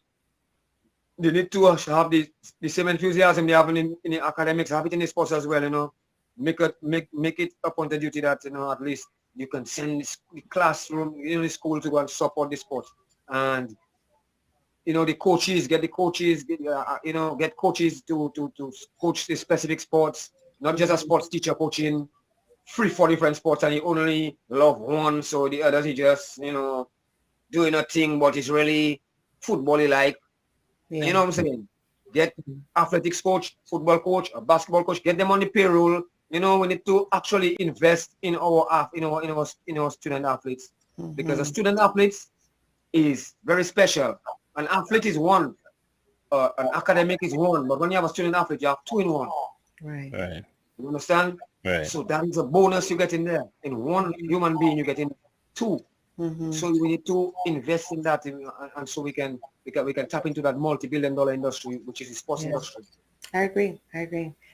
they need to have the same enthusiasm they have in the academics, have it in the sports as well, make it a point of duty that, at least you can send the classroom, the school to go and support the sport. And, the coaches, get coaches to coach the specific sports, not just a sports teacher coaching 3-4 different sports and you only love one, so the others is just, doing a thing, but it's really football-y like. Yeah. You know what I'm saying? Get athletics coach, football coach, a basketball coach, get them on the payroll. We need to actually invest in our student athletes, because a student athletes is very special. An athlete is one, an academic is one, but when you have a student athlete, you have 2 in 1. Right. You understand? Right. So that is a bonus you get in there. In one human being, you get in 2. So we need to invest in that, and so we can tap into that multi-billion-dollar industry, which is the sports industry. I agree.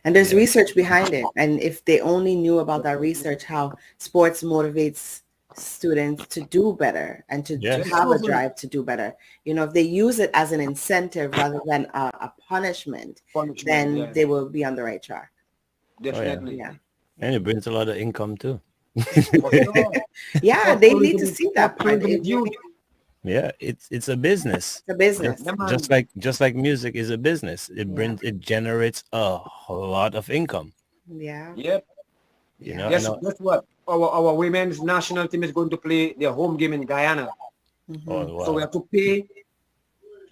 And there's research behind it. And if they only knew about that research, how sports motivates students to do better and to have a drive to do better. If they use it as an incentive rather than a punishment, then they will be on the right track. Definitely. And it brings a lot of income too. Yeah, they need to see that part. Yeah, it's a business. It's a business. Just like music is a business. It generates a lot of income. Yeah. Yep. Guess what? Our women's national team is going to play their home game in Guyana. Oh, wow. So we have to pay.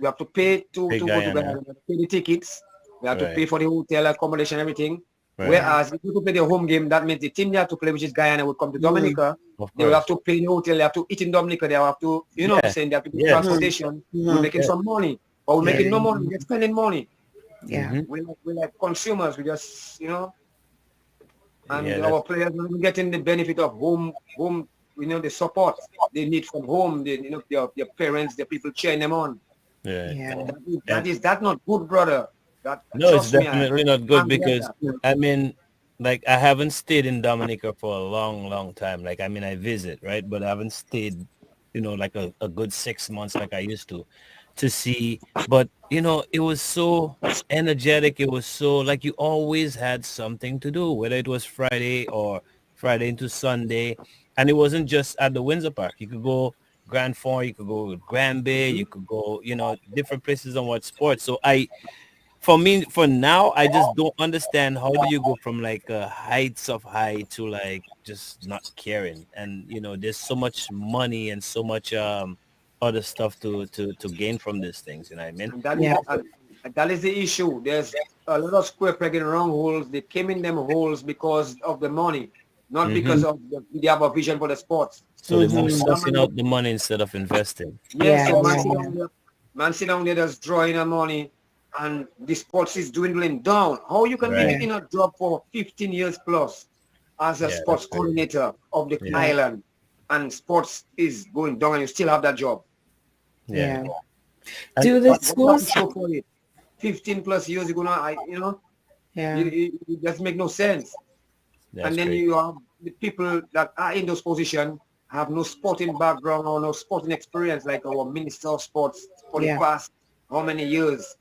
We have to pay to go to Guyana. We have to pay the tickets. We have to pay for the hotel accommodation, everything. Whereas if you play the home game, that means the team they have to play, which is Guyana, will come to Dominica. They will have to pay the hotel. They have to eat in Dominica. They have to, what I'm saying, they have to do transportation. We're making some money, or we're making no money. We're spending money. Yeah. We're like consumers. We just, and our players are getting the benefit of home, the support they need from home. Their parents, their people cheering them on. Yeah. That's not good, brother. No, it's definitely not good, because I haven't stayed in Dominica for a long time. I visit, right? But I haven't stayed, like a good 6 months like I used to see. But, it was so energetic. It was so like you always had something to do, whether it was Friday or Friday into Sunday. And it wasn't just at the Windsor Park. You could go Grand Fond, you could go Grand Bay, you could go, different places and watch sports. So for now, I just don't understand, how do you go from like heights of high to like just not caring? And there's so much money and so much other stuff to gain from these things. You know what I mean? That is the issue. There's a lot of square peg in round holes. They came in them holes because of the money, not because of they have a vision for the sports. So they're sussing out the money instead of investing. Yes. Man sit down there just drawing the money and the sports is dwindling down. How you can be Right. in a job for 15 years plus as a Yeah, that's sports crazy. coordinator of the Yeah. island and sports is going down and you still have that job. Yeah. Yeah. And Do the What you have to schools? show for it? 15 plus years you're gonna, Yeah. it doesn't make no sense. that's And then crazy. you have the people that are in those positions have no sporting background or no sporting experience, like our Minister of Sports for the Yeah. past how many years?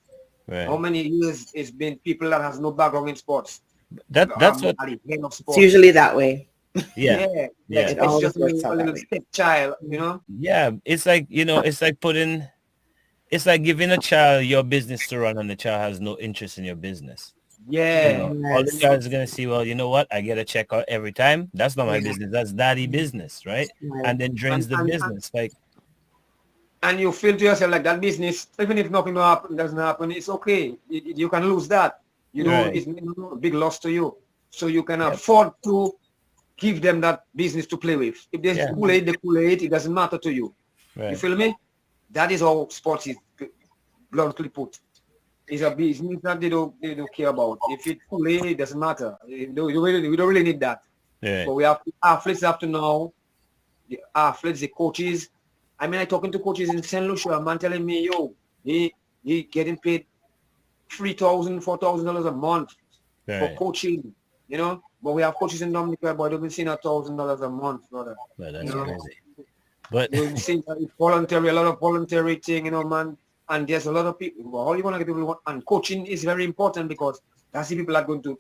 How Right. many years it's been people that has no background in sports? That's what. At the head of It's sports. usually that way. Yeah. Yeah, Yeah. It it's always just works a out that little way. stepchild, Yeah. It's like, it's like putting, it's like giving a child your business to run and the child has no interest in your business. Yeah, All the Yes. child is going to see, well, you know what? I get a check out every time. That's not my yeah. business. That's daddy business, right? Right. And then drains And, the and, business. Like, and you feel to yourself like that business, even if nothing doesn't happen, it's okay. You can lose that. right. It's not a big loss to you. So you can Yep. afford to give them that business to play with. If there's Yeah. Kool-Aid, the Kool-Aid, it doesn't matter to you. You Right. feel me? That is how sports is bluntly put. It's a business that they don't care about. If it's Kool-Aid, it doesn't matter. We don't really need that. Right. But we have athletes have to know, the athletes, the coaches. I mean, I talking to coaches in St. Lucia, a man telling me, yo, he getting paid $3,000, $4,000 a month for Right. coaching, But we have coaches in Dominica, but they've been seeing $1,000 a month, brother. Well, that's You know? crazy. But You've seen it's voluntary, a lot of voluntary thing, man. And there's a lot of people. Well, how you want to get people? And coaching is very important because that's the people that are going to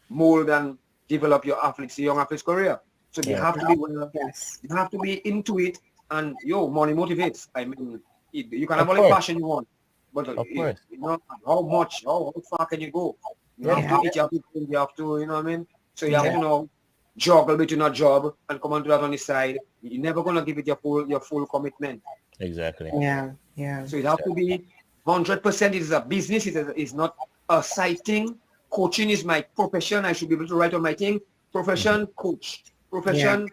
mold and develop your athletes, your young athletes' career. So you Yeah. have to be well, Yes. you have to be into it, and money motivates. I mean, you can Of have all the course. passion you want, but Of course. how far can you go? You have Yeah. to eat, you have to drink, you have to, you know what I mean? So you have Yeah. to juggle between a job and come and do that on the side. You're never gonna give it your full commitment. Exactly. Yeah. Yeah. So it have to be 100%. It is a business. It's not a side thing. Coaching is my profession. I should be able to write on my thing. Profession, coach. Profession,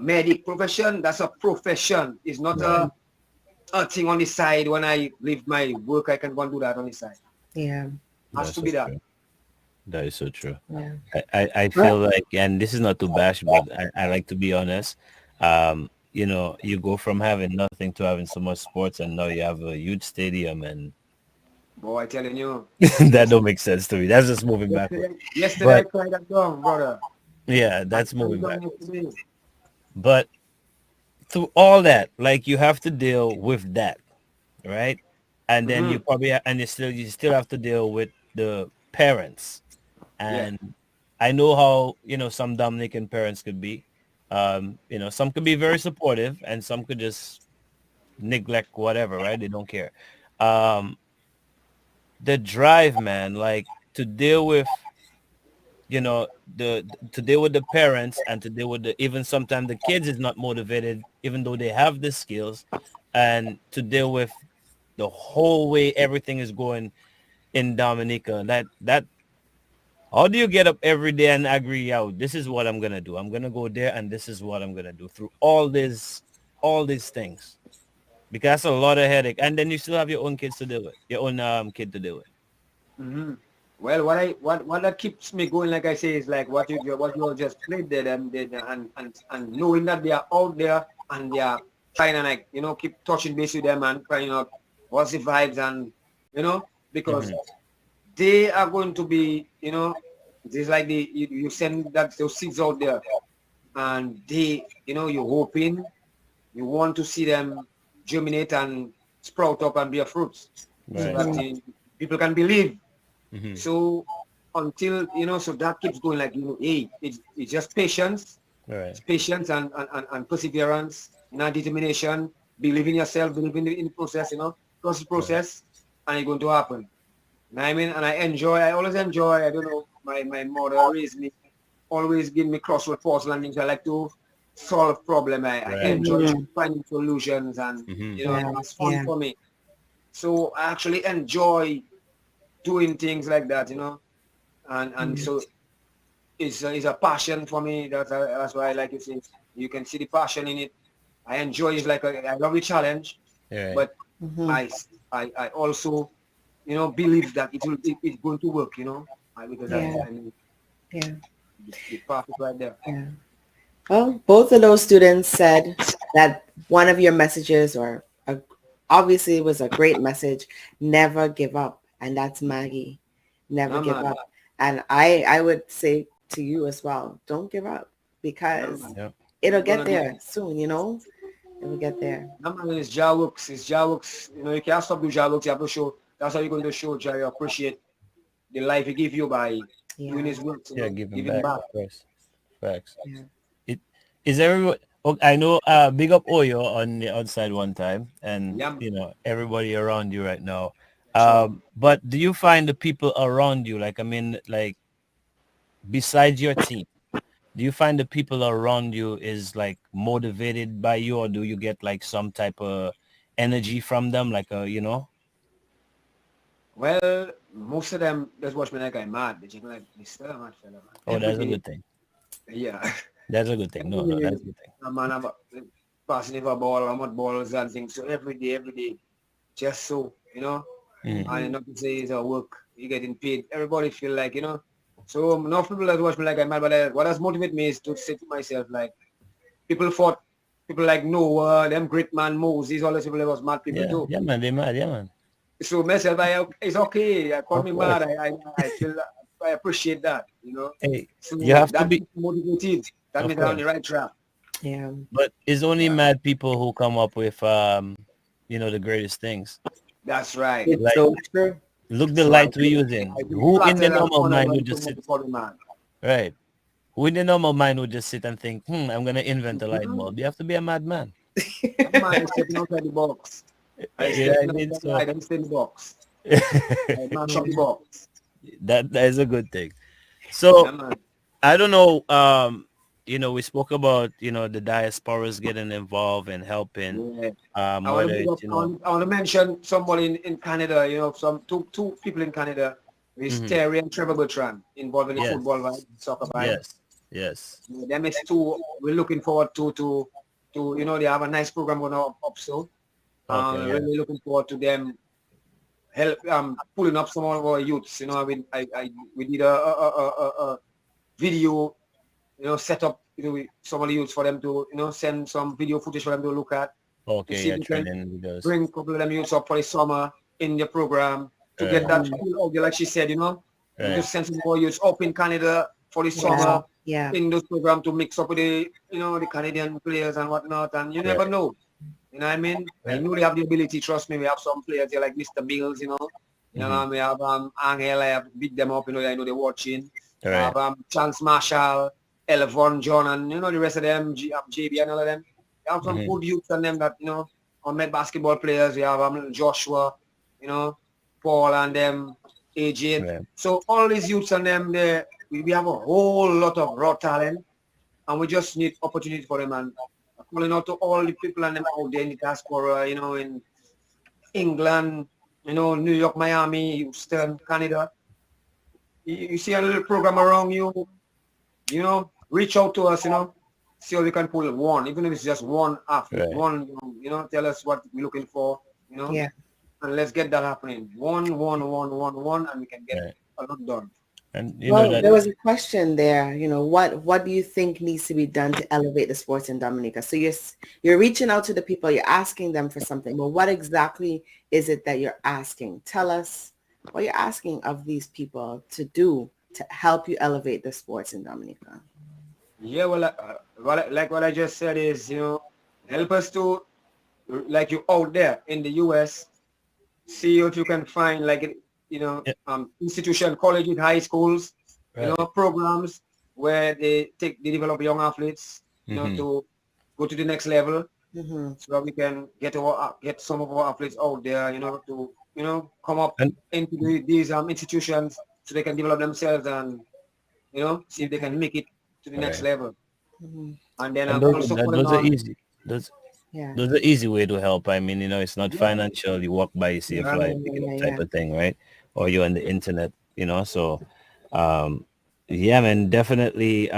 medic. Profession, that's a profession. It's not a thing on the side. When I leave my work, I can go and do that on the side. Yeah. Has That's to so be that. true. That is so true. Yeah. I feel like, and this is not to bash, but I like to be honest. You go from having nothing to having so much sports, and now you have a huge stadium, and Boy, I telling you. that don't make sense to me. That's just moving backward. Yesterday I But cried that down, brother. yeah, that's I moving cried down backwards. yesterday. But through all that, like you have to deal with that, right? And then you probably and you still have to deal with the parents. Yeah. And I know how some Dominican parents could be. Some could be very supportive, and some could just neglect whatever, right? They don't care. The drive, man, like to deal with to deal with the parents and to deal with even sometimes the kids is not motivated even though they have the skills, and to deal with the whole way everything is going in Dominica. That how do you get up every day and agree out, this is what I'm gonna do, I'm gonna go there, and this is what I'm gonna do through all these things? Because that's a lot of headache, and then you still have your own kids to deal with, your own kid to deal with. Well, what that keeps me going, like I say, is like what you all just played there, and knowing that they are out there and they are trying to keep touching base with them and trying out what's the vibes, and because they are going to be it's like you send those seeds out there, and they you're hoping, you want to see them germinate and sprout up and bear fruits, so Right. that people can believe. Mhm. So until so that keeps going, like hey, it's just patience, Right. it's patience and perseverance, determination, believe in yourself, believe in the process, trust the process, and it's going to happen. And I mean, and I always enjoy, I don't know, my mother raised me, always give me crossword puzzle and things. I like to solve problem. I Right. enjoy finding solutions, and it's fun Yeah. for me. So I actually enjoy doing things like that, and so it's a passion for me. That's why I like it. You can see the passion in it. I enjoy it. I love the challenge, Right. but Mm-hmm. I also, believe that it's going to work, because Yeah. I mean, Yeah. the path is right there. Yeah. Well, both of those students said that one of your messages, obviously it was a great message, never give up. And that's Maggie. Never Yeah, give man. up. And I would say to you as well, don't give up Yeah, because man. Yeah. it'll We're get gonna do there it. soon, It will get there. Yeah, man, it's Jah works. It's Jah works. You can't stop doing Jah works. You have to show. That's how you're going to show Jah you appreciate the life he give you by doing Yeah. his works, Yeah, giving giving back, back. of course. Facts. Yeah. It is everyone. Okay, I know. Big up Oyo on the outside one time, and Yeah, man. everybody around you right now. Sure. But do you find the people around you, like I mean, like besides your team, do you find the people around you is like motivated by you, or do you get like some type of energy from them, like Well, most of them just watch me like I'm mad. They just like, Mr. Mad fella, man. Oh, Every that's a day, good thing. yeah. That's a good thing. No, Every no, day, that's a good thing. man, I'm passing over ball, I'm at balls and things. So every day, just so, Hmm. and Mm-hmm. not to say it's a work, you're getting paid. Everybody feel like, So enough people that watch me like I'm mad, but what has motivated me is to say to myself, like, people fought, people like Noah, them great man Moses, all those people that was mad people Yeah, too. yeah, man. They mad. Yeah, man. So myself, it's okay. I call Of me mad. course. I feel I appreciate that. Hey, you So have to that be. keeps me motivated. That Of means I'm on course. the right track. Yeah. But it's only Yeah, mad people who come up with the greatest things. that's right. It's Like so true. look the So light we're using. I feel Who in the flattered and normal honored mind when would just someone sit call me mad. right? Who in the normal mind would just sit and think, I'm gonna invent a light Mhm. bulb. You have to be a madman. That man is stepping outside the box. I You know what I stepping mean? outside the So light and stay in the box. I mash up the Yeah. box. that is a good thing. Yeah, So man. I don't know. We spoke about the diasporas getting involved and helping. Yeah. I want to Whether big up, it's I want to mention somebody in Canada, some two people in Canada, is mhm. Terry and Trevor Bertrand, involved in the Yes, football vibe, soccer vibe. yes, yes. Them is two we're looking forward to they have a nice program going up so. Okay, yeah. Really looking forward to them help pulling up some of our youths. We did a video, set up some of the youths for them to send some video footage for them to look at to Okay, see if yeah. we can Training videos. bring a couple of them youths up for the summer in the program to get Right, that Mhm. pool out there, like she said, we right, just send some more youths up in Canada for the Yeah. summer Yeah. in this program to mix up with the Canadian players and whatnot. And you never right, know. You know what I mean? I right. know they have the ability. Trust me, we have some players here like Mr. Bills, Hmm. we have Angel, I have beat them up, I know they're watching. I Right. have Chance Marshall, Elvon, John, and the rest of them, JB and all of them. We have some Hmm. good youths and them that, are met basketball players. We have Joshua, you know, Paul and them, AJ. Right. So all these youths and them, we have a whole lot of raw talent, and we just need opportunity for them. And calling out to all the people and them out there in the diaspora, in England, New York, Miami, Houston, Canada. You see a little program around you, reach out to us, see how we can pull one, even if it's just one athlete, Right. one, tell us what we're looking for, Yeah. and let's get that happening. One, and we can get Right. a lot done. And Well, that there was a question there. What do you think needs to be done to elevate the sports in Dominica? So you're reaching out to the people, you're asking them for something. Well, what exactly is it that you're asking? Tell us what you're asking of these people to do to help you elevate the sports in Dominica. Yeah, well, what I just said is, help us to, like you out there in the U.S., see if you can find yeah, institution, colleges, high schools, right. programs where they develop young athletes, Hmm. to go to the next level, Mm-hmm. so that we can get some of our athletes out there, to come up And into these institutions so they can develop themselves and see if they Okay. can make it to the next right. level. Mm-hmm. And then And I'm those also that, calling those are on, easy. Those Yeah. those are easy way to help. I mean, it's not yeah, financial. You walk by, you see a Yeah. right, flyer, Yeah. pick it up Yeah. type Yeah. of thing, right? Or you're on the internet, So um yeah, man, definitely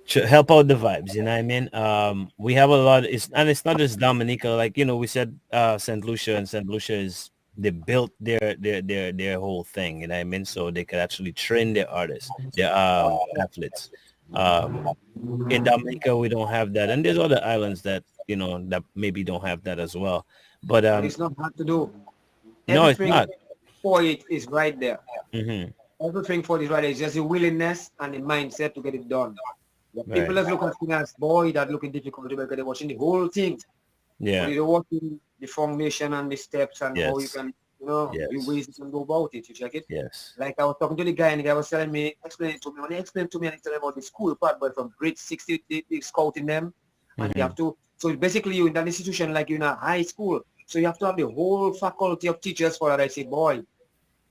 help out the vibes, you know what I mean? We have a lot, it's not just Dominica, like, we said St. Lucia, and St. Lucia is, they built their whole thing, you know what I mean? So they could actually train their artists, their athletes. Um, in Dominica, we don't have that. And there's other islands that, that maybe don't have that as well. But But it's not hard to do. no, it's Everything not. for it is right there. Hmm. Everything for it is right there. It's just the willingness and the mindset to get it done. The people Right. that look at things as boy that looking difficult because they're watching the whole thing. But Yeah. you're watching the foundation and the steps and how you Yes. can, the Yes. ways you can go about it. You check it. Yes. Like I was talking to the guy and the guy was telling me, explaining to me, when he explained to me and he told me about the school part, but from grade 6, they scouting them and they Hmm. have to, so basically you in that institution like you're in a high school. So you have to have the whole faculty of teachers for that. I say, boy,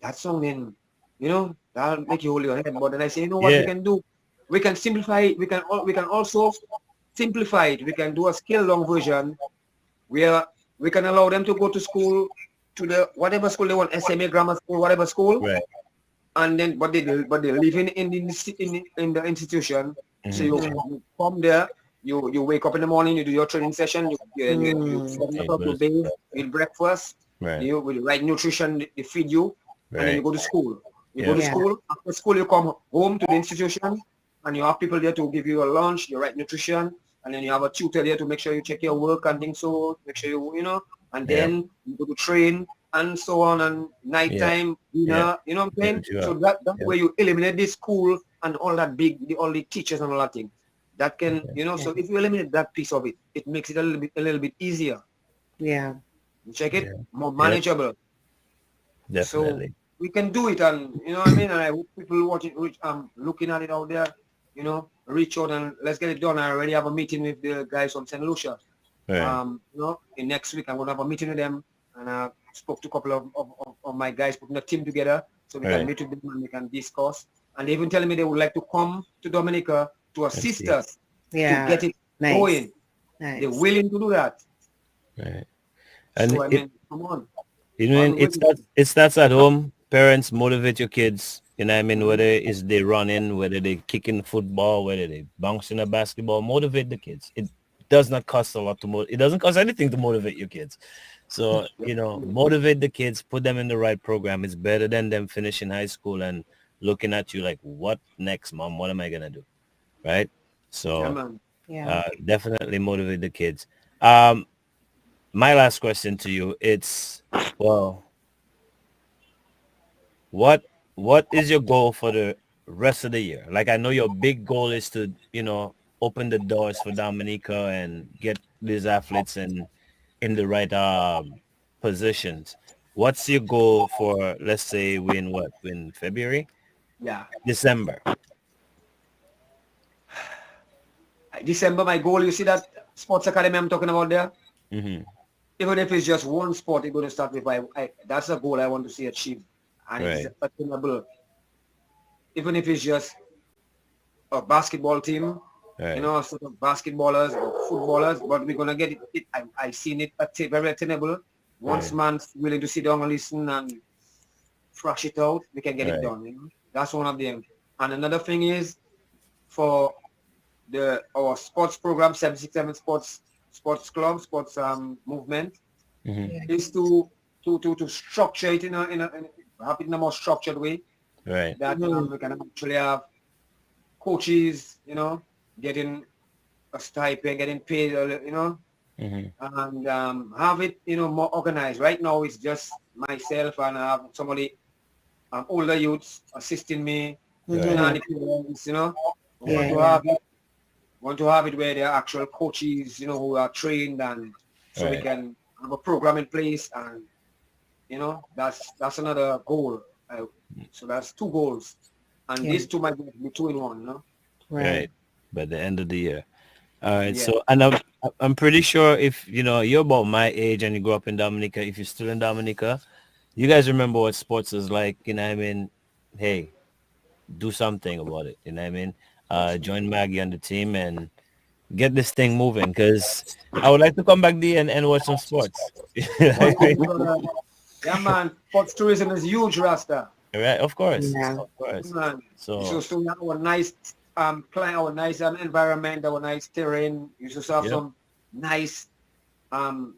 that's something, that'll make you hold your head. But then I say, you know what we Yeah. can do? We can simplify it. We can also simplify it. We can do a scale long version where we can allow them to go to school, to the whatever school they want, SMA, grammar school, whatever school, Right. and then but they living in the institution. So Hmm. you come there, you wake up in the morning, you do your training session, you 7 o'clock you Breakfast. bathe, eat breakfast, Right. you with the right nutrition they feed you, and then you Right. go to school. You go Yeah. to Yeah. school. After school you come home to the institution, and you have people there to give you a lunch, your right nutrition, and then you have a tutor there to make sure you check your work and things, so make sure and Yeah. then you go to train and so on, and Yeah. nighttime Yeah. dinner, you know what I'm saying? Build you So up. that Yeah. way you eliminate this school and all that all the teachers and all that thing. That can, Okay. Yeah. so if you eliminate that piece of it, it makes it a little bit easier. Yeah. You check it, Yeah. more Yep. manageable. So Definitely. we can do it, and you know what I mean. And I hope people watching, looking at it out there, reach out and let's get it done. I already have a meeting with the guys from St. Lucia. Right. In next week I'm gonna have a meeting with them, and I spoke to a couple of my guys putting a team together so we can Right. meet with them and we can discuss. And they even telling me they would like to come to Dominica to assist see. us Yeah. to get it Nice. going. Nice. They're willing to do that. Right. And So I mean, come on. it starts at home. Parents motivate your kids. You know what I mean? Whether it's they running, whether they kicking football, whether they bouncing a basketball, motivate the kids. It does not cost a lot to motivate. It doesn't cost anything to motivate your kids. So, motivate the kids, put them in the right program. It's better than them finishing high school and looking at you like, what next, mom? What am I going to do? Right? Yeah, So man. Yeah. definitely motivate the kids. My last question to you, it's, well, what is your goal for the rest of the year? Like, I know your big goal is to, open the doors for Dominica and get these athletes in the right positions. What's your goal for, let's say, in February, Yeah. December? December, my goal, you see that sports academy I'm talking about there? Hmm. Even if it's just one sport, you're going to start with. That's a goal I want to see achieved. And Right. it's attainable. Even if it's just a basketball team, Right. sort of basketballers or footballers, but we're going to get it. I seen it very attainable. Once Right. man's willing to sit down and listen and thrash it out, we can get it Right. done. That's one of them. And another thing is for our sports program, 767 sports club, sports movement, Hmm. is to structure it have it in a more structured way Right. that we can actually have coaches, getting a stipend, getting paid, Hmm. and have it, more organized. Right now, it's just myself and I have somebody, older youths assisting me, Right. and the parents, Yeah, want to yeah. have it. Want to have it where there are actual coaches, who are trained, and so we Right. can have a program in place, and that's another goal. So that's two goals, and Yeah. these two might be two in one. Right. Right. By the end of the year. All right. Yeah. So, and I'm pretty sure if, you're about my age and you grew up in Dominica, if you're still in Dominica, you guys remember what sports is like, you know what I mean? Hey, do something about it. You know what I mean? Join Maggie on the team and get this thing moving, because I would like to come back there and watch some sports. Yeah, man. Sports tourism is huge, Rasta. Right, of course. Yeah. Of course. Man. So, So we have a nice our nice environment, our nice terrain. You just have Yep. some nice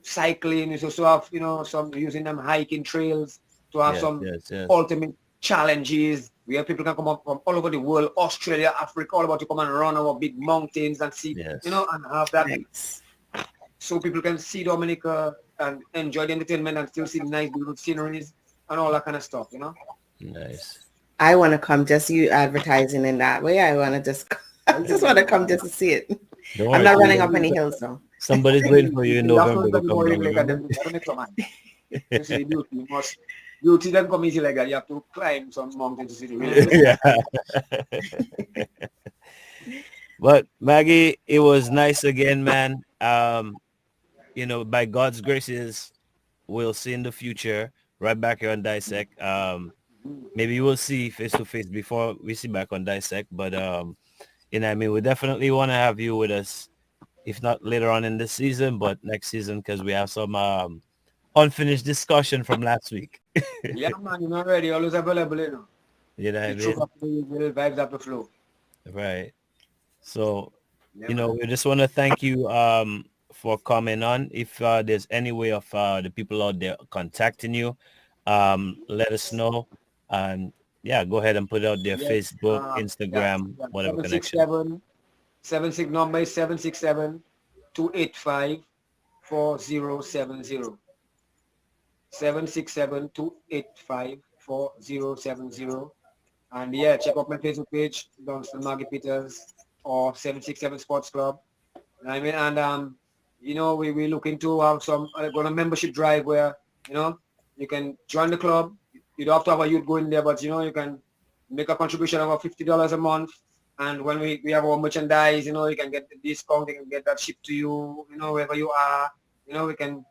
cycling. You just have, some using them hiking trails to have Yes, some yes, yes. ultimate challenges where people can come up from all over the world, Australia, Africa, all about to come and run our big mountains and see, Yes. and have that Nice. so people can see Dominica and enjoy the entertainment and still see the nice beautiful sceneries and all that kind of stuff. Nice. I want to come just you advertising in that way. I want to just, I just want to come just to see it. Don't I'm worry. not running up any hills though. Somebody's waiting for you in You have to November to spend come more down, like that. remember? You make some money. You see the beauty. Beauty doesn't come easy like that. You have to climb some mountains to see the real beauty. Yeah. But Maggie, it was nice again, man. By God's graces, we'll see in the future right back here on Dissect. Maybe we'll see face to face before we see back on Dissect. But what I mean, we definitely want to have you with us, if not later on in the season, but next season, because we have some unfinished discussion from last week. Yeah, man, you're not ready. Always available. You know what I The truth mean? have to vibes have to flow. Right. So, Yeah, man. we just want to thank you for coming on. If there's any way of the people out there contacting you, let us know. And yeah, go ahead and put out their Yes. Facebook, Yeah. Instagram, whatever connection. 76 number is 767-285-4070. 767-285-4070. And yeah, check out my Facebook page, Dunstan Maggie Peters, or 767 Sports Club. I mean, and we looking to have some going a membership drive where you can join the club. You don't have to have a youth going there, but you can make a contribution of about $50 a month. And when we have our merchandise, you can get the discount. You can get that shipped to you, wherever you are. We can,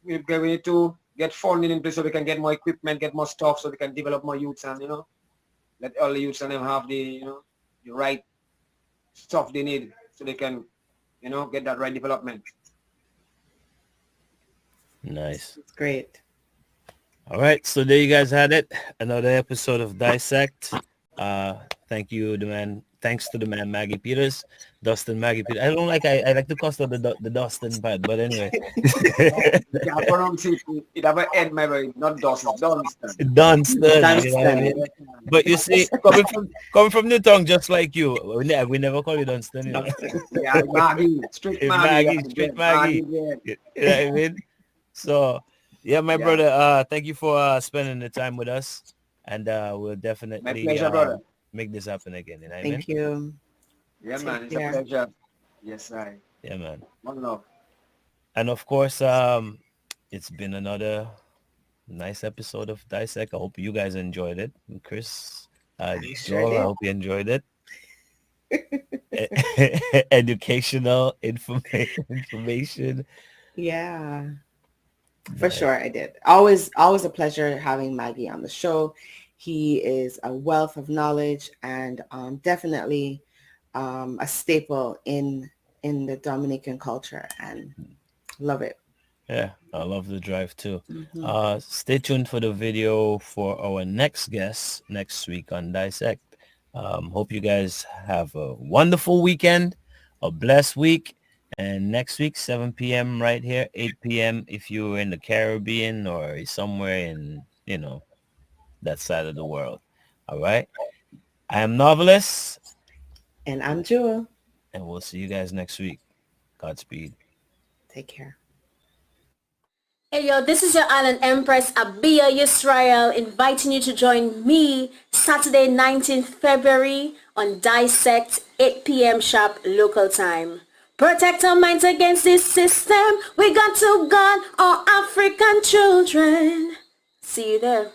we need to get funding in place so we can get more equipment, get more stuff, so we can develop more youths and let all the youths and them have the the right stuff they need so they can get that right development. Nice. It's great. All right. So there you guys had it. Another episode of Dissect. Thank you, the man. Thanks to the man, Maggie Peters, Dustin Maggie Peters. I don't like, I like to call her the Dustin part, but anyway. Yeah, I pronounce it have an end, my boy, not Dustin, Dunstan. Dunstan. Dunstan. You know what I mean? But you see, coming from Newtown, just like you, we never call you Dunstan. You know? Yeah, Maggie, strict It's Maggie. Maggie, strict Maggie. Yeah. You know what I mean? So, yeah, my brother, thank you for spending the time with us. And we'll definitely My pleasure, brother. make this happen again. You know what I Thank mean? you. Yeah, Take man, it's care. a pleasure. Yes, I. Yeah, man. One love. And of course, it's been another nice episode of Dissect. I hope you guys enjoyed it. And Chris, sure Joel, I did. hope you enjoyed it. Educational information. Yeah, for Nice. sure I did. Always a pleasure having Maggie on the show. He is a wealth of knowledge and definitely a staple in the Dominican culture, and love it. Yeah, I love the drive too. Mhm. Stay tuned for the video for our next guest next week on Dissect. Hope you guys have a wonderful weekend, a blessed week, and next week 7 p.m. right here, 8 p.m. if you're in the Caribbean or somewhere in that side of the world. All right. I am Novelist, And I'm Jewel. and we'll see you guys next week. Godspeed. Take care. Hey yo, this is your Island Empress Abia Yisrael inviting you to join me Saturday 19th February on Dissect 8 p.m. sharp local time. Protect our minds against this system. We got to guard our African children. See you there.